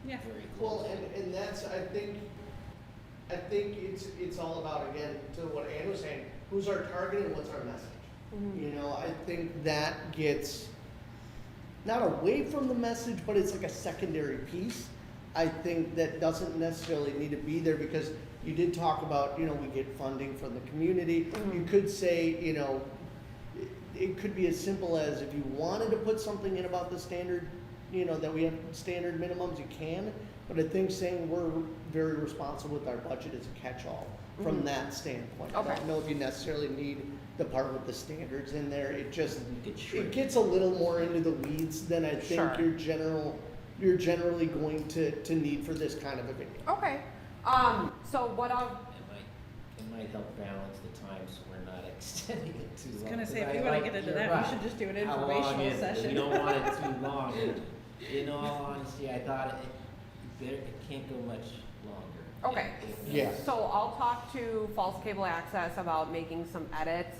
Yeah. very Well, closely. and that's, I think it's all about, again, to what Ann was saying, who's our target and what's our message? You know, I think that gets, not away from the message, but it's like a secondary piece. I think that doesn't necessarily need to be there, because you did talk about, you know, we get funding from the community. You could say, you know, it could be as simple as, if you wanted to put something in about the standard, you know, that we have standard minimums, you can. But I think saying we're very responsible with our budget is a catch-all from that standpoint. I Okay. don't know if you necessarily need the part with the standards in there. It just, You could shrink it gets a little more into the weeds than I think Sure. you're generally going to need for this kind of a video. Okay, so what I'll, It might help balance the time so we're not extending it too I was long. gonna say, 'cause if I we wanna like- get into you're that, right. we should just do an How long informational is it? session. We don't want it too long. And in all honesty, I thought it can't go much longer. Okay. Yeah. so I'll talk to False Cable Access about making some edits,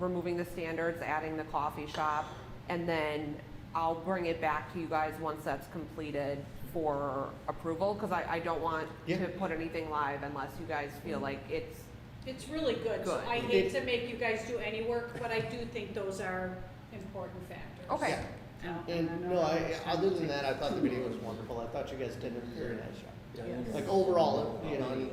removing the standards, adding the coffee shop, and then I'll bring it back to you guys once that's completed for approval, because I don't want Yeah. to put anything live unless you guys feel like it's, It's really good, so Good. I hate to make you guys do any work, but I do think those are important factors. okay. And no, other than that, I thought the video was wonderful. I thought you guys did a very nice job. Like overall, you know, and,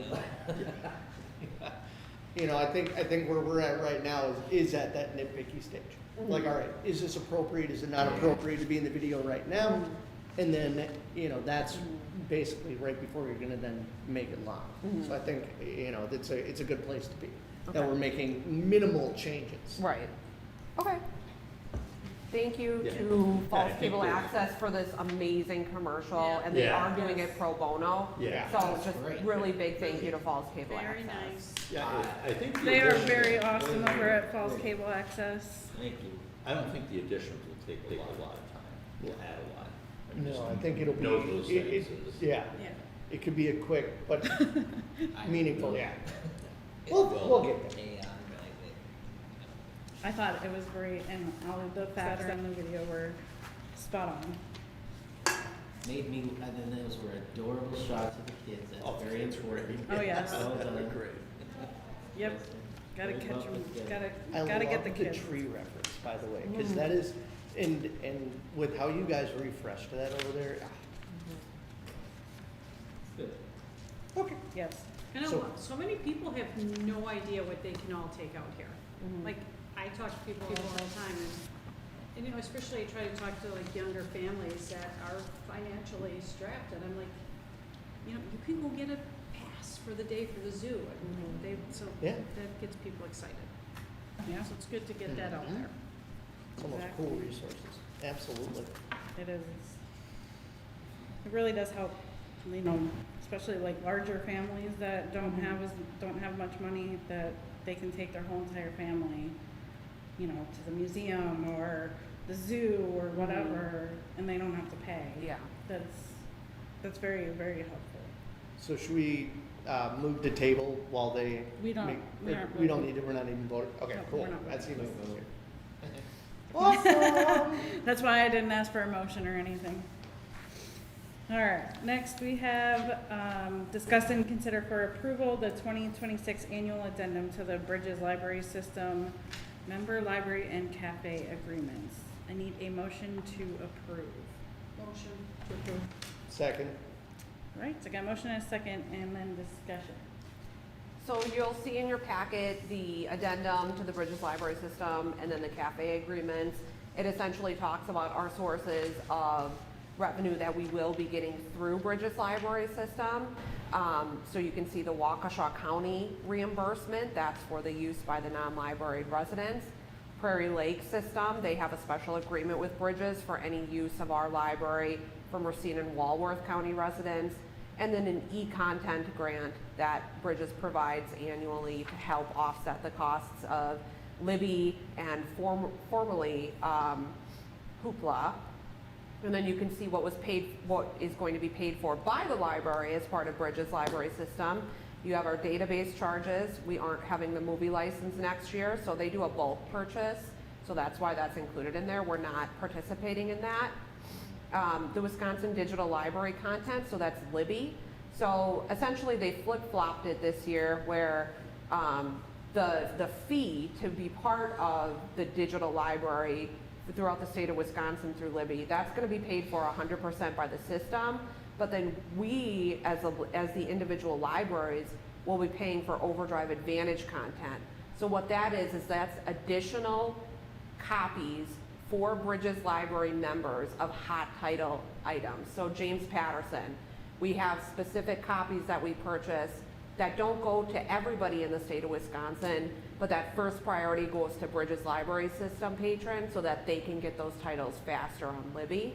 you know, I think where we're at right now is at that nitpicky stage. Like, all right, is this appropriate? Is it not appropriate to be in the video right now? And then, you know, that's basically right before you're gonna then make it live. So I think, you know, it's a good place to be. That Okay. we're making minimal changes. Right. Okay. Thank you Yeah. to I False think Cable that- Access for this amazing commercial, Yeah. and they Yeah. are doing it pro bono. Yeah. So That's just great. really big thank you to False Cable Very Access. nice. Yeah, I think. the They are addition- very awesome over at Falls Cable Access. Thank you. I don't think the additions will take a lot of time. We'll add a lot. just No, I think it'll be, note those it- things. yeah, Yeah. it could be a quick, but I meaningful, will- yeah. it We'll will get there. pay on, I thought it was great, and all of the facts on the video were spot on. Made me, and then those were adorable shots of the kids, Oh, that's very important. Oh, yes. Well done. Great. Yep, gotta Those catch both them, look good. gotta get the I love the kids. tree reference, by the way, because that is, and with how you guys refreshed that over there. Good. Okay. Yes. And So- so many people have no idea what they can all take out here. Mhm. Like, I talk to people all the time, and And, you know, especially I try to talk to like younger families that are financially strapped, and I'm like, you know, you can go get a pass for the day for the zoo, and so Yeah. that gets people excited. Yeah, So it's good to get that out Mhm. there. Some of those cool resources, absolutely. it is. It really does help, you know, especially like larger families that don't have much money, that they can take their whole entire family, you know, to the museum or the zoo or whatever, and they don't have to pay. Yeah. That's very, very helpful. So should we move the table while they We don't- make, we aren't we don't voting. need to, we're not even voting? Okay, No, cool. we're not That's voting. even weird. Awesome! That's why I didn't ask for a motion or anything. All right, next we have, discuss and consider for approval the 2026 annual addendum to the Bridges Library System member library and cafe agreements. I need a motion to approve. Motion to approve. Second. All right, so I got a motion and a second, and then discussion. So you'll see in your packet the addendum to the Bridges Library System and then the cafe agreements. It essentially talks about our sources of revenue that we will be getting through Bridges Library System. So you can see the Waukesha County reimbursement, that's for the use by the non-library residents. Prairie Lake System, they have a special agreement with Bridges for any use of our library from Racine and Walworth County residents. And then an e-content grant that Bridges provides annually to help offset the costs of Libby and formerly Hoopla. And then you can see what is going to be paid for by the library as part of Bridges Library System. You have our database charges. We aren't having the movie license next year, so they do a bulk purchase. So that's why that's included in there. We're not participating in that. The Wisconsin Digital Library content, so that's Libby. So essentially they flip-flopped it this year where the fee to be part of the digital library throughout the state of Wisconsin through Libby, that's going to be paid for 100% by the system, but then we as the individual libraries will be paying for Overdrive Advantage content. So what that is that's additional copies for Bridges Library members of hot title items. So James Patterson, we have specific copies that we purchase that don't go to everybody in the state of Wisconsin, but that first priority goes to Bridges Library System patrons so that they can get those titles faster on Libby.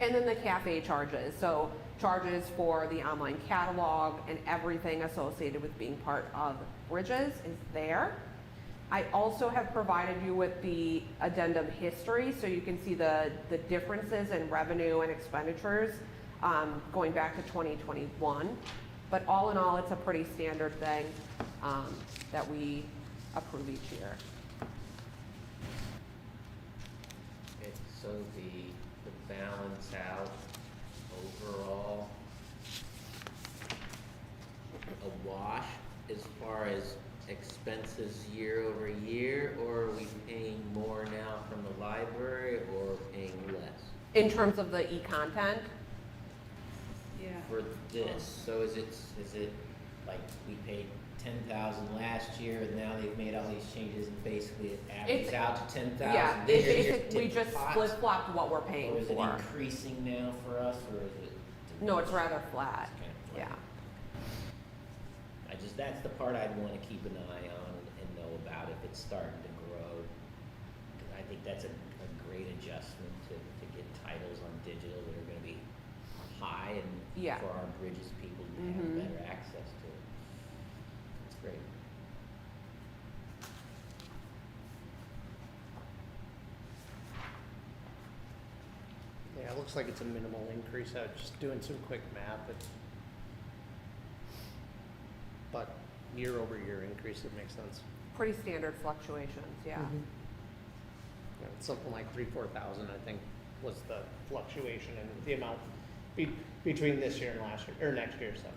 And then the cafe charges, so charges for the online catalog and everything associated with being part of Bridges is there. I also have provided you with the addendum history, so you can see the differences in revenue and expenditures going back to 2021. But all in all, it's a pretty standard thing that we approve each year. Okay, so the balance out overall, a wash as far as expenses year over year, or are we paying more now from the library or paying less In terms of the e-content, Yeah. for this? So is it like we paid 10,000 last year and now they've made all these changes and basically it averages It's- out to 10,000? yeah, this it's year, basic, we different just pots? flip-flopped what we're paying Or is it for. increasing now for us, or is it? No, it's rather flat, It's kind of flat. yeah. That's the part I'd wanna keep an eye on and know about if it's starting to grow. 'Cause I think that's a great adjustment to get titles on digital that are gonna be high and Yeah. for our Bridges people to Mhm. have better access to it. It's great. Yeah, it looks like it's a minimal increase. I was just doing some quick math. But year over year increase, it makes sense. Pretty standard fluctuations, yeah. Yeah, it's something like 3,000-4,000, I think, was the fluctuation in the amount between this year and last year, or next year, so.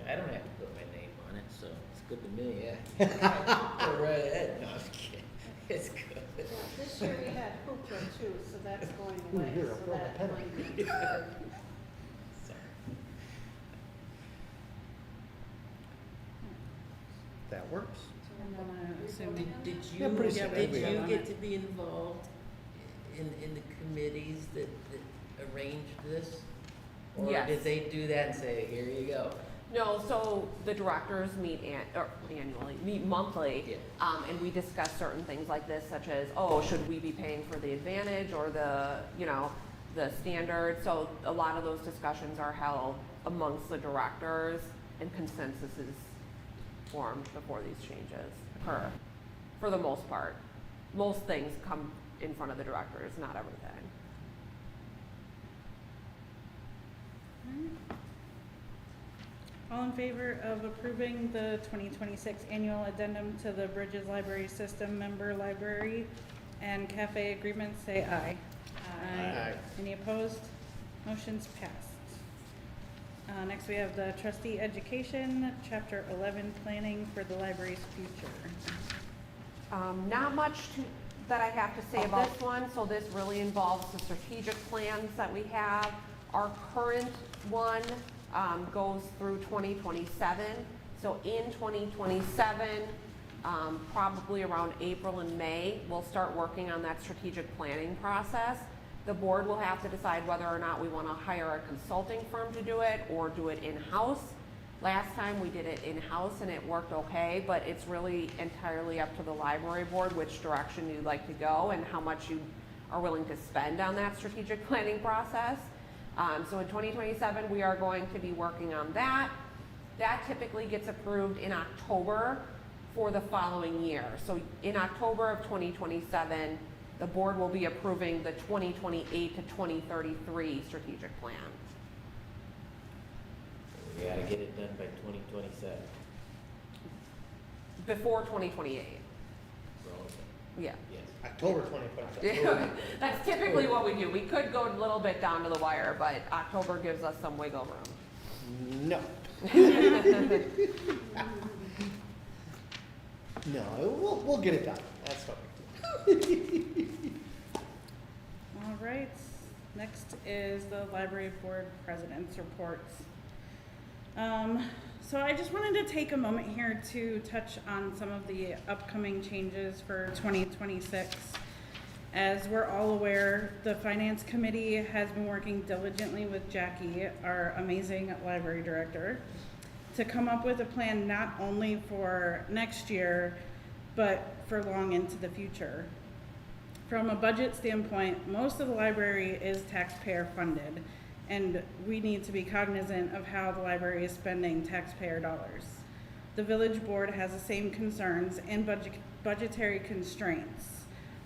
Yeah, I don't have to put my name on it, so it's good to me, yeah. Go right ahead. No, I'm kidding. It's good. Yeah, this year we had Hoopla too, so that's going away, here, I'll so throw my that pen. might be. Sorry. That works. And then I assume- Voting on Did that? you, Yeah, pretty did standard. you Yeah. get to be involved in the committees that arranged this? Or Yes. did they do that and say, here you go? No, so the directors meet meet monthly. Yeah. And we discuss certain things like this, such as, oh, should we be paying for the advantage or the standard? So a lot of those discussions are held amongst the directors, and consensus is formed before these changes occur, for the most part. Most things come in front of the directors, not everything. All in favor of approving the 2026 annual addendum to the Bridges Library System member library and cafe agreements, say aye. Aye. Any opposed? Motion's passed. Next we have the trustee education, chapter 11, planning for the library's future. Not much that I have to say about this one. So this really involves the strategic plans that we have. Our current one goes through 2027. So in 2027, probably around April and May, we'll start working on that strategic planning process. The board will have to decide whether or not we want to hire a consulting firm to do it or do it in-house. Last time we did it in-house and it worked okay, but it's really entirely up to the library board which direction you'd like to go and how much you are willing to spend on that strategic planning process. So in 2027, we are going to be working on that. That typically gets approved in October for the following year. So in October of 2027, the board will be approving the 2028 to 2033 strategic plan. We gotta get it done by 2027. Before 2028. Yeah. Yes. October 2027. That's typically what we do. We could go a little bit down to the wire, but October gives us some wiggle room. No. No, we'll get it done. That's fine. All right, next is the library board president's reports. So I just wanted to take a moment here to touch on some of the upcoming changes for 2026. As we're all aware, the finance committee has been working diligently with Jackie, our amazing library director, to come up with a plan not only for next year, but for long into the future. From a budget standpoint, most of the library is taxpayer funded, and we need to be cognizant of how the library is spending taxpayer dollars. The village board has the same concerns and budgetary constraints.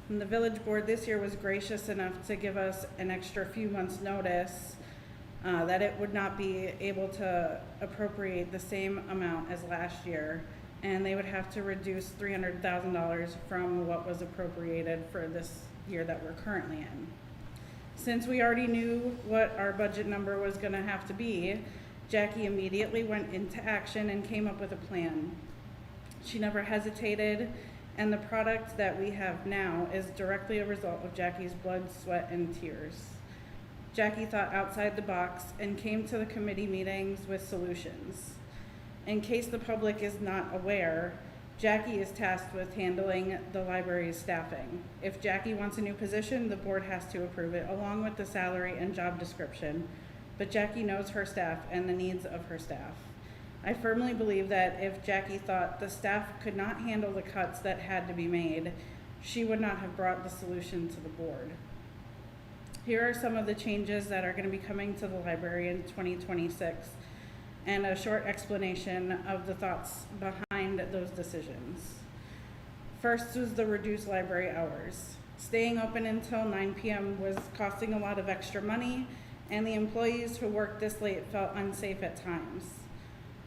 And the village board this year was gracious enough to give us an extra few months' notice that it would not be able to appropriate the same amount as last year, and they would have to reduce $300,000 from what was appropriated for this year that we're currently in. Since we already knew what our budget number was going to have to be, Jackie immediately went into action and came up with a plan. She never hesitated, and the product that we have now is directly a result of Jackie's blood, sweat, and tears. Jackie thought outside the box and came to the committee meetings with solutions. In case the public is not aware, Jackie is tasked with handling the library's staffing. If Jackie wants a new position, the board has to approve it, along with the salary and job description. But Jackie knows her staff and the needs of her staff. I firmly believe that if Jackie thought the staff could not handle the cuts that had to be made, she would not have brought the solution to the board. Here are some of the changes that are going to be coming to the library in 2026, and a short explanation of the thoughts behind those decisions. First was the reduced library hours. Staying open until 9 p.m. was costing a lot of extra money, and the employees who worked this late felt unsafe at times.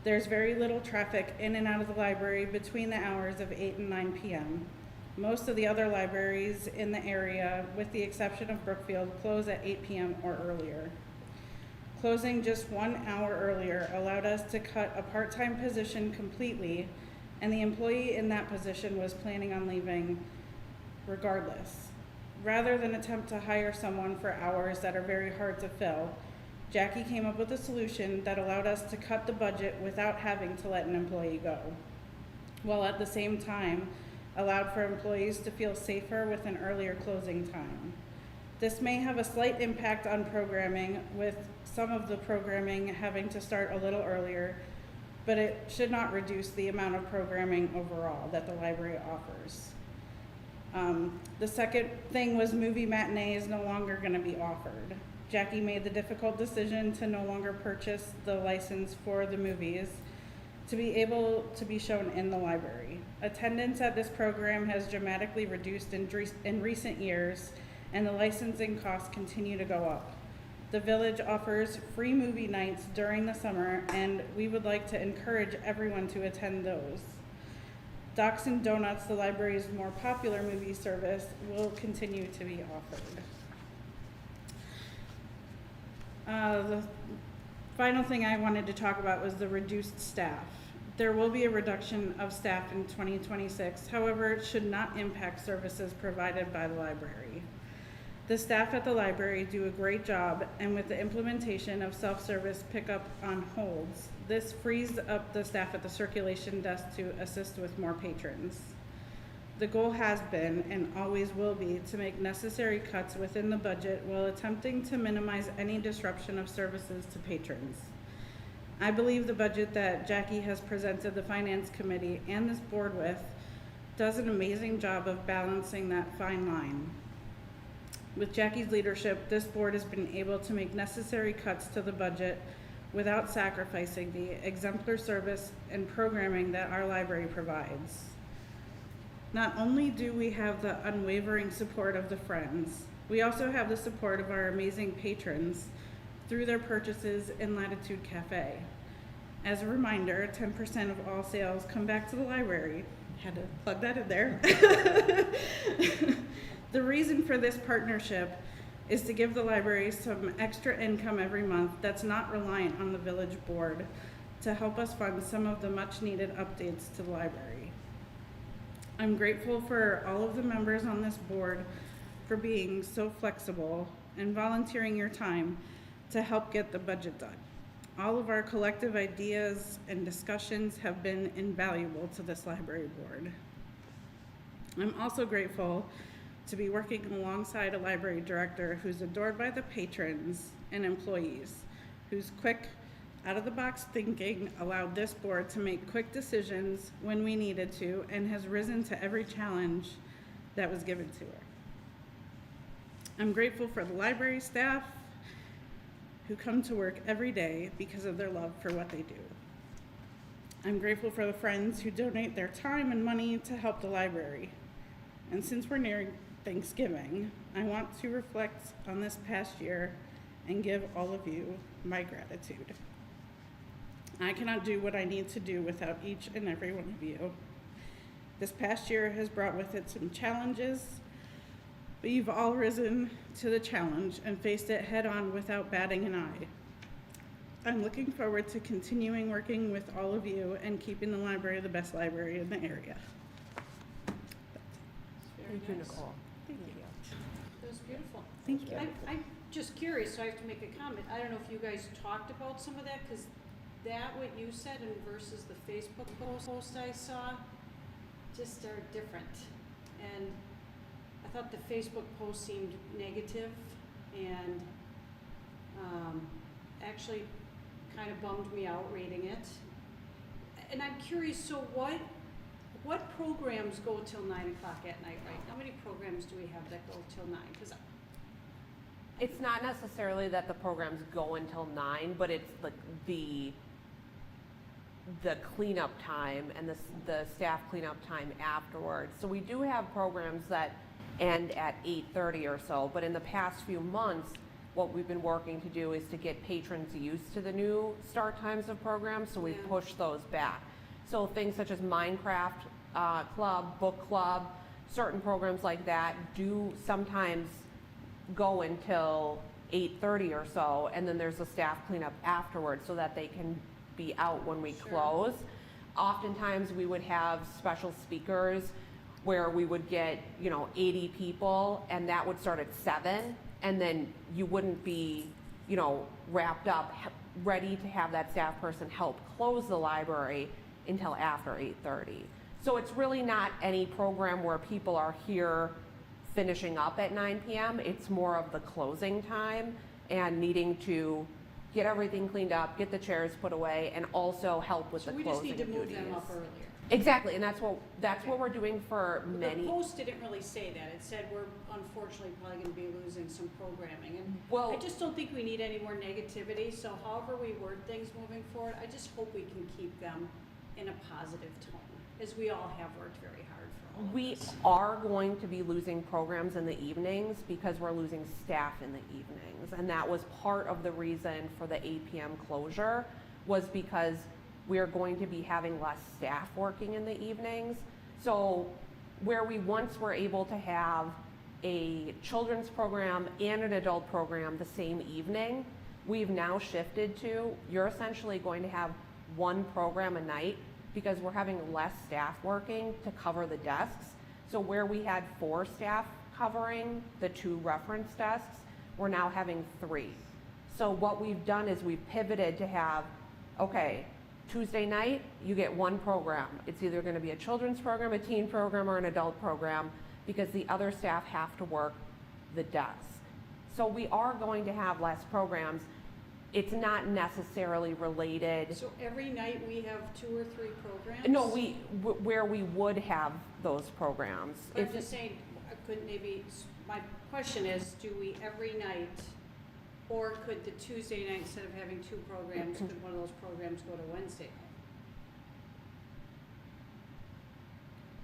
There's very little traffic in and out of the library between the hours of 8 and 9 p.m. Most of the other libraries in the area, with the exception of Brookfield, close at 8 p.m. or earlier. Closing just 1 hour earlier allowed us to cut a part-time position completely, and the employee in that position was planning on leaving regardless. Rather than attempt to hire someone for hours that are very hard to fill, Jackie came up with a solution that allowed us to cut the budget without having to let an employee go, while at the same time allowed for employees to feel safer with an earlier closing time. This may have a slight impact on programming, with some of the programming having to start a little earlier, but it should not reduce the amount of programming overall that the library offers. The second thing was movie matinee is no longer going to be offered. Jackie made the difficult decision to no longer purchase the license for the movies to be able to be shown in the library. Attendance at this program has dramatically reduced in recent years, and the licensing costs continue to go up. The village offers free movie nights during the summer, and we would like to encourage everyone to attend those. Docs and Donuts, the library's more popular movie service, will continue to be offered. The final thing I wanted to talk about was the reduced staff. There will be a reduction of staff in 2026. However, it should not impact services provided by the library. The staff at the library do a great job, and with the implementation of self-service pickup on holds, this frees up the staff at the circulation desk to assist with more patrons. The goal has been, and always will be, to make necessary cuts within the budget while attempting to minimize any disruption of services to patrons. I believe the budget that Jackie has presented the Finance Committee and this board with does an amazing job of balancing that fine line. With Jackie's leadership, this board has been able to make necessary cuts to the budget without sacrificing the exemplary service and programming that our library provides. Not only do we have the unwavering support of the Friends, we also have the support of our amazing patrons through their purchases in Latitude Cafe. As a reminder, 10% of all sales come back to the library. Had to plug that in there. The reason for this partnership is to give the library some extra income every month that's not reliant on the village board to help us fund some of the much needed updates to the library. I'm grateful for all of the members on this board for being so flexible and volunteering your time to help get the budget done. All of our collective ideas and discussions have been invaluable to this library board. I'm also grateful to be working alongside a library director who's adored by the patrons and employees, whose quick, out-of-the-box thinking allowed this board to make quick decisions when we needed to, and has risen to every challenge that was given to her. I'm grateful for the library staff who come to work every day because of their love for what they do. I'm grateful for the Friends who donate their time and money to help the library. And since we're nearing Thanksgiving, I want to reflect on this past year and give all of you my gratitude. I cannot do what I need to do without each and every one of you. This past year has brought with it some challenges, but you've all risen to the challenge and faced it head on without batting an eye. I'm looking forward to continuing working with all of you and keeping the library the best library in the area. Very Thank you, nice. Nicole. Thank you. That was beautiful. Thank you. I'm just curious, so I have to make a comment. I don't know if you guys talked about some of that, because that, what you said, and versus the Facebook post I saw, just are different. And I thought the Facebook post seemed negative, and actually kind of bummed me out reading it. And I'm curious, so what programs go till 9 o'clock at night, right? How many programs do we have that go till 9? 'Cause It's not necessarily that the programs go until 9, but it's like the cleanup time and the staff cleanup time afterwards. So we do have programs that end at 8:30 or so, but in the past few months, what we've been working to do is to get patrons used to the new start times of programs, so we've Yeah. pushed those back. So things such as Minecraft club, book club, certain programs like that do sometimes go until 8:30 or so, and then there's a staff cleanup afterwards so that they can be out when we Sure. close. Oftentimes we would have special speakers where we would get 80 people, and that would start at 7, and then you wouldn't be wrapped up ready to have that staff person help close the library until after 8:30. So it's really not any program where people are here finishing up at 9 PM. It's more of the closing time and needing to get everything cleaned up, get the chairs put away, and also help with So the we just closing need to move duties. them up earlier. Exactly, and that's what we're doing for The many. post didn't really say that. It said we're unfortunately probably gonna be losing some programming. And Well- I just don't think we need any more negativity, so however we word things moving forward, I just hope we can keep them in a positive tone, as we all have worked very hard for all of We this. are going to be losing programs in the evenings because we're losing staff in the evenings. And that was part of the reason for the 8 PM closure, was because we're going to be having less staff working in the evenings. So where we once were able to have a children's program and an adult program the same evening, we've now shifted to, you're essentially going to have one program a night because we're having less staff working to cover the desks. So where we had 4 staff covering the 2 reference desks, we're now having 3. So what we've done is we've pivoted to have, okay, Tuesday night, you get 1 program. It's either gonna be a children's program, a teen program, or an adult program, because the other staff have to work the desks. So we are going to have less programs. It's not necessarily related. So every night we have 2 or 3 programs? No, where we would have those programs. But I'm If- just saying, I could maybe, my question is, do we every night, or could the Tuesday night, instead of having 2 programs, could one of those programs go to Wednesday night?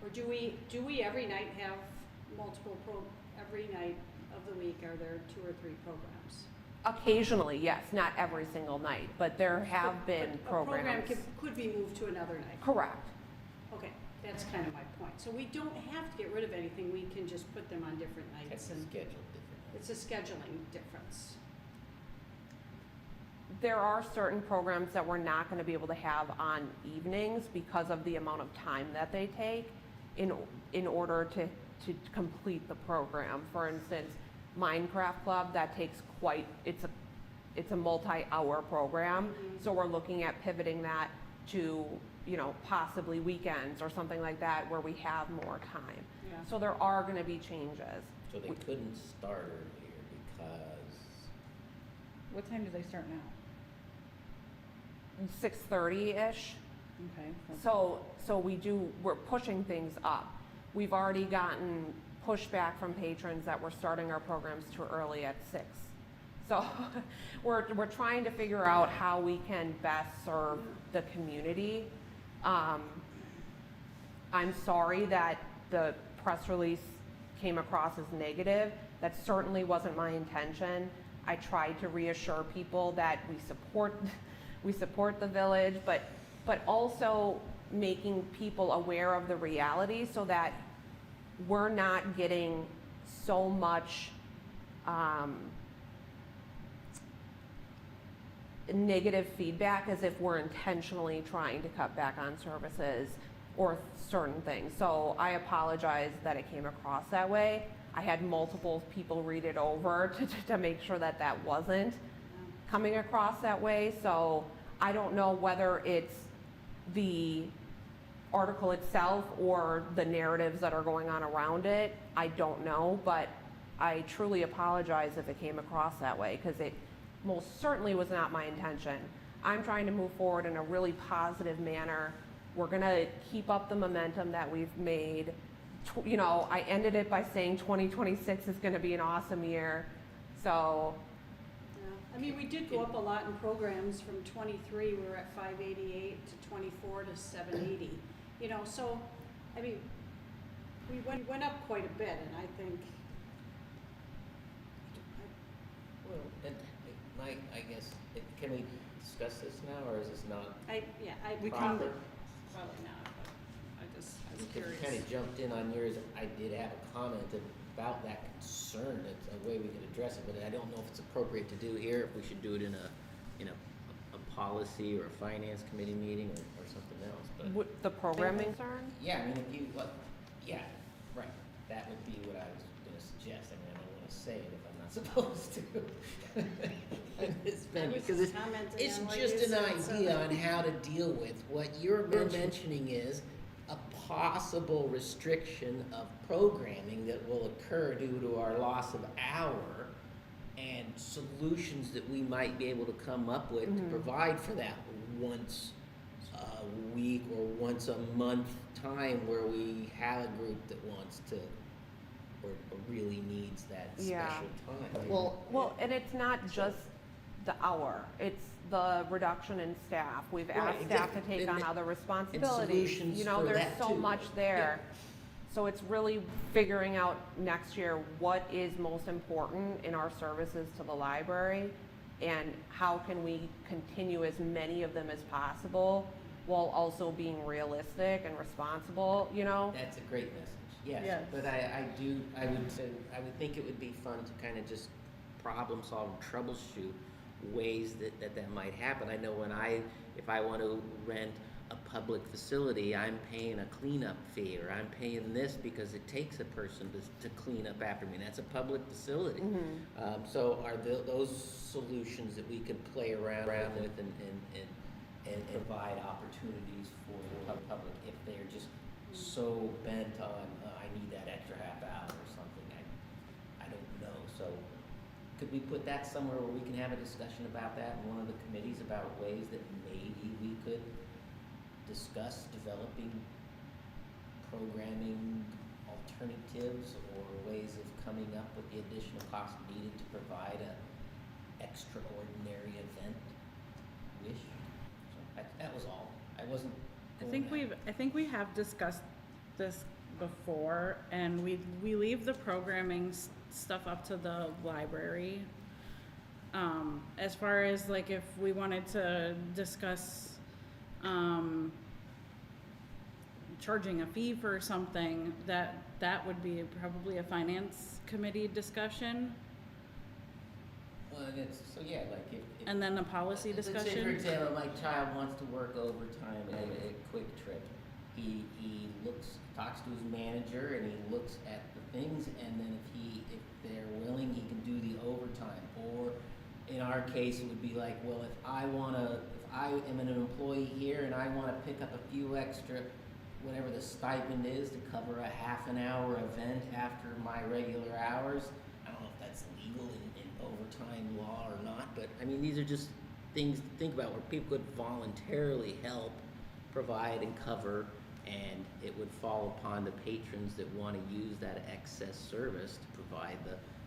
Or do we every night have multiple every night of the week, are there 2 or 3 programs? Occasionally, yes, not every single night, but there have been But a program programs. could be moved to another night. Correct. Okay, that's kind of my point. So we don't have to get rid of anything, we can just put them on different It's nights, and scheduled differently. it's a scheduling difference. There are certain programs that we're not gonna be able to have on evenings because of the amount of time that they take in order to complete the program. For instance, Minecraft Club, that takes it's a multi-hour program, so we're looking at pivoting that to, possibly weekends or something like that where we have more time. Yeah. So there are gonna be changes. So they couldn't start earlier because, What time do they start now? 6:30-ish. Okay. So we're pushing things up. We've already gotten pushback from patrons that we're starting our programs too early at 6. So we're trying to figure out how we can best serve the community. I'm sorry that the press release came across as negative. That certainly wasn't my intention. I tried to reassure people that we support the village, but also making people aware of the reality so that we're not getting so much negative feedback as if we're intentionally trying to cut back on services or certain things. So I apologize that it came across that way. I had multiple people read it over to make sure that that wasn't coming across that way. So I don't know whether it's the article itself or the narratives that are going on around it. I don't know, but I truly apologize if it came across that way, because it most certainly was not my intention. I'm trying to move forward in a really positive manner. We're gonna keep up the momentum that we've made. I ended it by saying 2026 is gonna be an awesome year. So, Yeah. I mean, we did go up a lot in programs. From 23, we were at 588, to 24 to 780. So, I mean, we went up quite a bit, and I think, well, and Mike, I guess, can we discuss this now, or is this not We can- proper? probably not, but I was Because curious. you kind of jumped in on yours. I did have a comment about that concern. It's a way we could address it, but I don't know if it's appropriate to do here, if we should do it in a policy or a finance committee meeting or something else, but. the programming concern? Yeah, I mean, if you, yeah, right, that would be what I was gonna suggest. I mean, I don't wanna say it if I'm not supposed to. It's I was because just commenting it's on what just you an said, so- idea on how to deal with. What you're mentioning is a possible restriction of programming that will occur due to our loss of hour and solutions that we might be able to come up with to provide for that once a week or once a month time where we have a group that wants to or really needs that Yeah. special time. Well, and it's not just the hour, it's the reduction in staff. We've Right, asked staff to exactly. take And- on other responsibilities. solutions You know, for there's that so too. much there. So it's really figuring out next year what is most important in our services to the library and how can we continue as many of them as possible while also being realistic and responsible, you know? That's a great message, yes. Yes. But I would think it would be fun to kind of just problem solve, troubleshoot ways that might happen. I know if I want to rent a public facility, I'm paying a cleanup fee, or I'm paying this because it takes a person to clean up after me. That's a public facility. So are those solutions that we could play around with and provide opportunities for the public if they're just so bent on, I need that extra half hour or something, I don't know. So could we put that somewhere where we can have a discussion about that in one of the committees about ways that maybe we could discuss developing programming alternatives or ways of coming up with the additional cost needed to provide a extraordinary event wish? So that was all. I wasn't. I think we have discussed this before, and we leave the programming stuff up to the library. As far as like if we wanted to discuss charging a fee for something, that would be probably a finance committee discussion, Well, and it's, so yeah, like if. and then a policy Let's say, for discussion. example, my child wants to work overtime at a Quick Trip. He talks to his manager, and he looks at the things, and then if they're willing, he can do the overtime. Or in our case, it would be like, well, if I am an employee here and I wanna pick up a few extra, whatever the stipend is, to cover a half an hour event after my regular hours. I don't know if that's legal in overtime law or not, but I mean, these are just things to think about where people could voluntarily help provide and cover, and it would fall upon the patrons that want to use that excess service to provide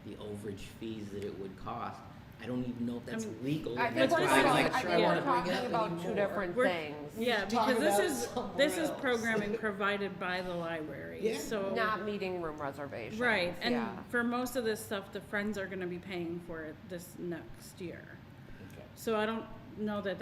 the overage fees that it would cost. I don't even know if that's legal. I and think that's we're why I'm talking, not I sure think I wanna we're bring talking up about two anymore. different We're- things. Yeah, talk because about this somewhere is else. programming provided by the library, Yeah. so. Not meeting room reservations. Right, and yeah. for most of this stuff, the Friends are gonna be paying for it this next year. Okay. So I don't know that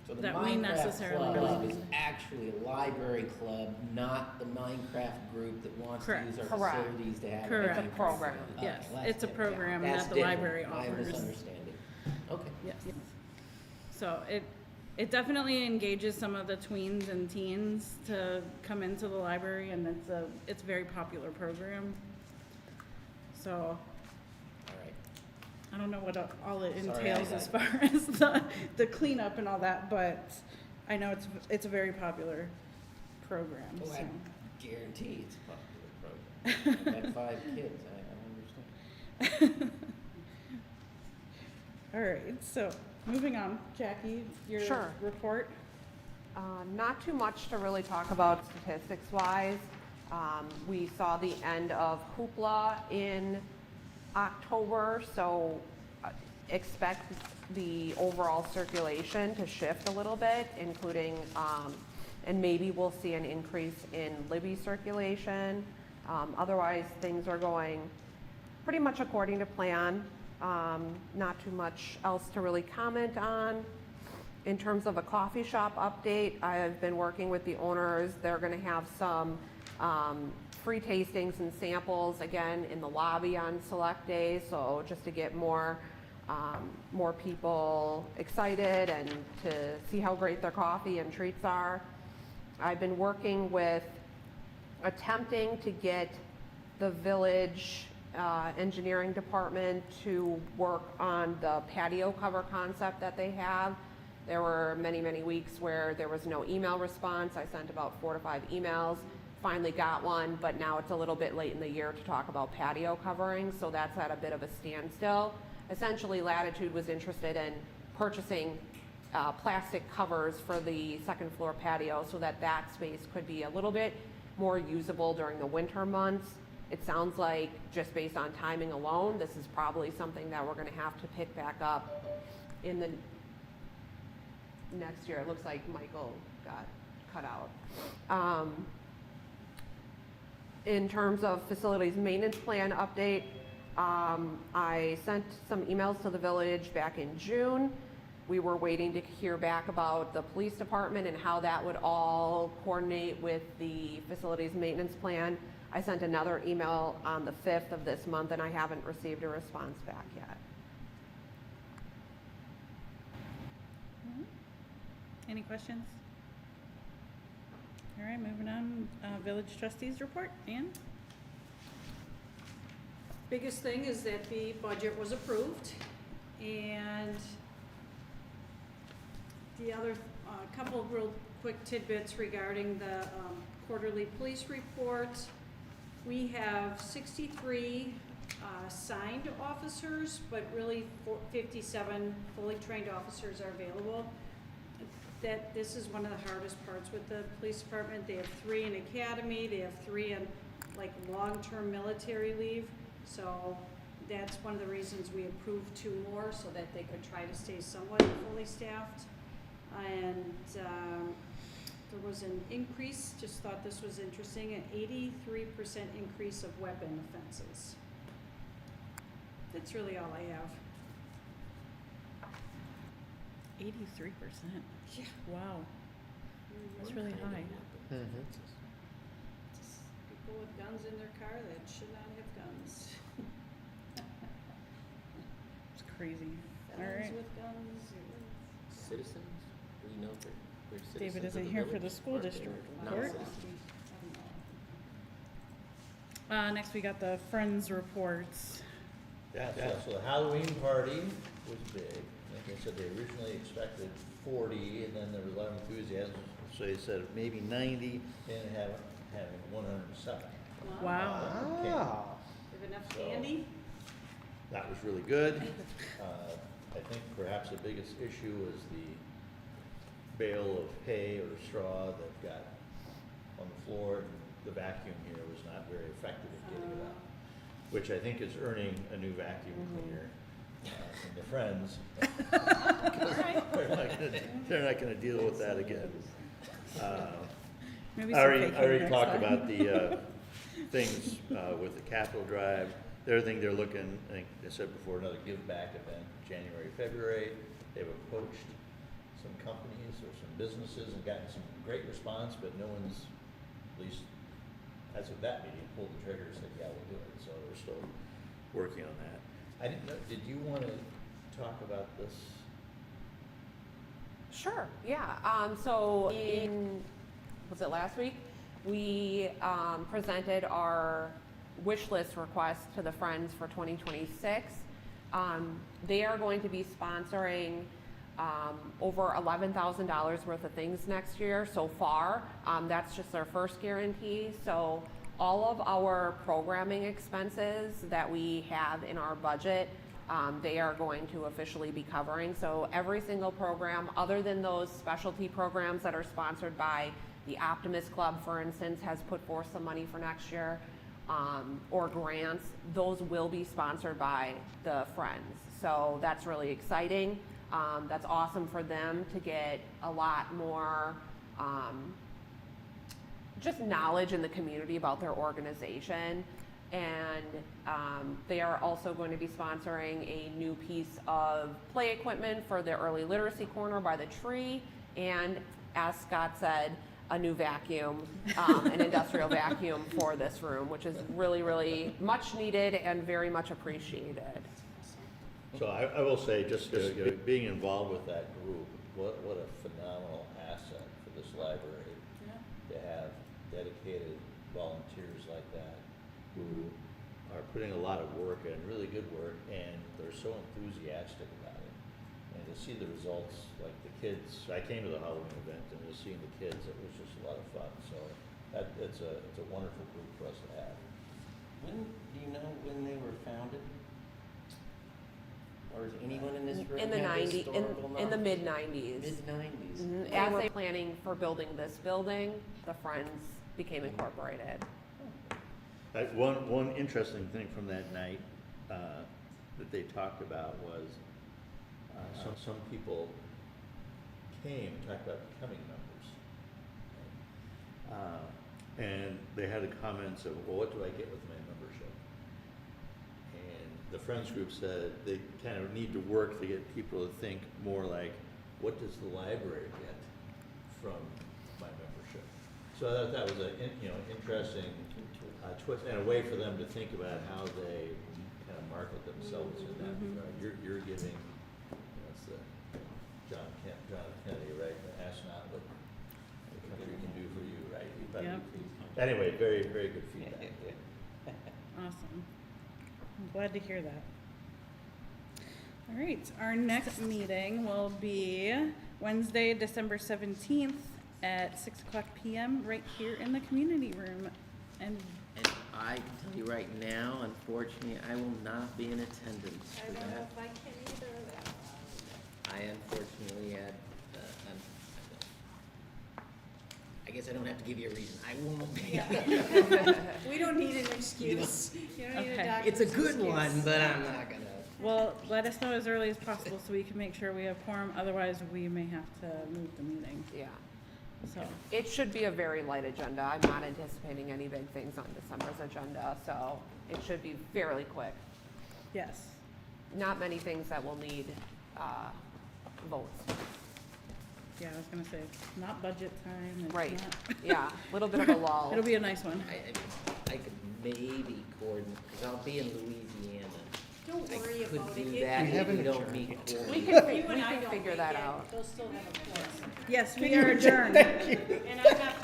So the we Minecraft necessarily Club know. is actually a library club, not the Minecraft group that wants to Correct. use our Correct. facilities to have. Correct. Minecraft It's a program. facility. Yes, Okay, well, it's a that's program different. that the That's library different. My offers. misunderstanding. Okay. Yes. So it definitely engages some of the tweens and teens to come into the library, and it's a very popular program. So All right. I don't know what all it Sorry, entails I- as far as the cleanup and all that, but I know it's a very popular program, Oh, so. I guarantee it's a popular program. I've had 5 kids, I understand. All right, so moving on, Jackie, your Sure. report. Not too much to really talk about statistics-wise. We saw the end of Hoopla in October, so expect the overall circulation to shift a little bit, including, and maybe we'll see an increase in Libby circulation. Otherwise, things are going pretty much according to plan. Not too much else to really comment on. In terms of a coffee shop update, I've been working with the owners. They're gonna have some free tastings and samples again in the lobby on select days, so just to get more people excited and to see how great their coffee and treats are. I've been working with attempting to get the village engineering department to work on the patio cover concept that they have. There were many, many weeks where there was no email response. I sent about 4 to 5 emails. finally got one, but now it's a little bit late in the year to talk about patio coverings, so that's at a bit of a standstill. Essentially, Latitude was interested in purchasing plastic covers for the second floor patio so that that space could be a little bit more usable during the winter months. It sounds like, just based on timing alone, this is probably something that we're gonna have to pick back up in the next year. It looks like Michael got cut out. In terms of facilities maintenance plan update, I sent some emails to the village back in June. We were waiting to hear back about the police department and how that would all coordinate with the facilities maintenance plan. I sent another email on the 5th of this month, and I haven't received a response back yet. Any questions? All right, moving on, village trustees report, Ann? Biggest thing is that the budget was approved, and the other, couple of real quick tidbits regarding the quarterly police report. We have 63 signed officers, but really 57 fully trained officers are available. That this is one of the hardest parts with the police department. They have 3 in academy, they have 3 in like long-term military leave. So that's one of the reasons we approved 2 more, so that they could try to stay somewhat fully staffed. And there was an increase, just thought this was interesting, an 83% increase of weapon offenses. That's really all I have. 83%. Yeah. Wow, that's really high. Mm-hmm. Just people with guns in their car that should not have guns. It's crazy. All Felons right. with guns. Citizens, do you know if we're citizens David of isn't the here for village, the school or they're district not report. citizens? Next we got the Friends reports. Yeah, so the Halloween party was big. Like I said, they originally expected 40, and then there was a lot of enthusiasm, so they said maybe 90, and having 107. Wow. Okay. Wow. Have enough So- candy? That was really good. I think perhaps the biggest issue was the bale of hay or straw that got on the floor, and the vacuum here was not very effective at getting it out, which I think is earning a new vacuum cleaner from the Friends. They're not gonna deal with that again. Maybe I some already fake hair next talked time. about the things with the Capitol Drive. The other thing they're looking, I think I said before, another give back event, January, February. They've approached some companies or some businesses and gotten some great response, but no one's, at least as of that meeting, pulled the trigger and said, yeah, we'll do it. So they're still working on that. I didn't know, did you want to talk about this? Sure, yeah. So was it last week? We presented our wish list request to the Friends for 2026. They are going to be sponsoring over $11,000 worth of things next year so far. That's just their first guarantee. So all of our programming expenses that we have in our budget, they are going to officially be covering. So every single program, other than those specialty programs that are sponsored by the Optimist Club, for instance, has put forth some money for next year, or grants, those will be sponsored by the Friends. So that's really exciting. That's awesome for them to get a lot more just knowledge in the community about their organization. And they are also going to be sponsoring a new piece of play equipment for the early literacy corner by the tree, and as Scott said, a new vacuum, an industrial vacuum for this room, which is really, really much needed and very much appreciated. So I will say, just being involved with that group, what a phenomenal asset for this library to have dedicated volunteers like that who are putting a lot of work in, really good work, and they're so enthusiastic about it. And to see the results, like the kids, I came to the Halloween event and just seeing the kids, it was just a lot of fun. So It's a wonderful group for us to have. When, do you know when they were founded? Or is anyone in this room In the have 90s, historical in the knowledge? mid-90s. Mid-90s. As they were planning for building this building, the Friends became incorporated. One interesting thing from that night that they talked about was some people came and talked about becoming members. And they had the comments of, well, what do I get with my membership? And the Friends group said they kind of need to work to get people to think more like, what does the library get from my membership? So I thought that was a interesting twist and a way for them to think about how they kind of market themselves in that regard. You're giving, that's the John Kennedy, right? Ask not what the country can do for you, right? Yep. Anyway, very, very good feedback. Awesome. I'm glad to hear that. All right, our next meeting will be Wednesday, December 17th at 6:00 p.m. right here in the community room. And And I can tell you right now, unfortunately, I will not be in attendance I for don't know that. if I can either. I unfortunately had, I guess I don't have to give you a reason. I won't be. We don't need an excuse. You don't need a Okay. doctor's It's a good excuse. one, but I'm not gonna. well, let us know as early as possible so we can make sure we have quorum. Otherwise, we may have to move the meeting. Yeah. So, It should be a very light agenda. I'm not anticipating any big things on December's agenda, so it should be fairly quick. yes. Not many things that will need votes. Yeah, I was gonna say, not budget time. It's Right, not- yeah, a little bit of a lull. It'll be a nice one. I could maybe coordinate, because I'll be in Louisiana. Don't worry I could about do it. that We if haven't we don't adjourned meet yet. We quarterly. can, You and I we can don't figure make that it, out. they'll still have a quorum. Yes, we are adjourned. And I'm not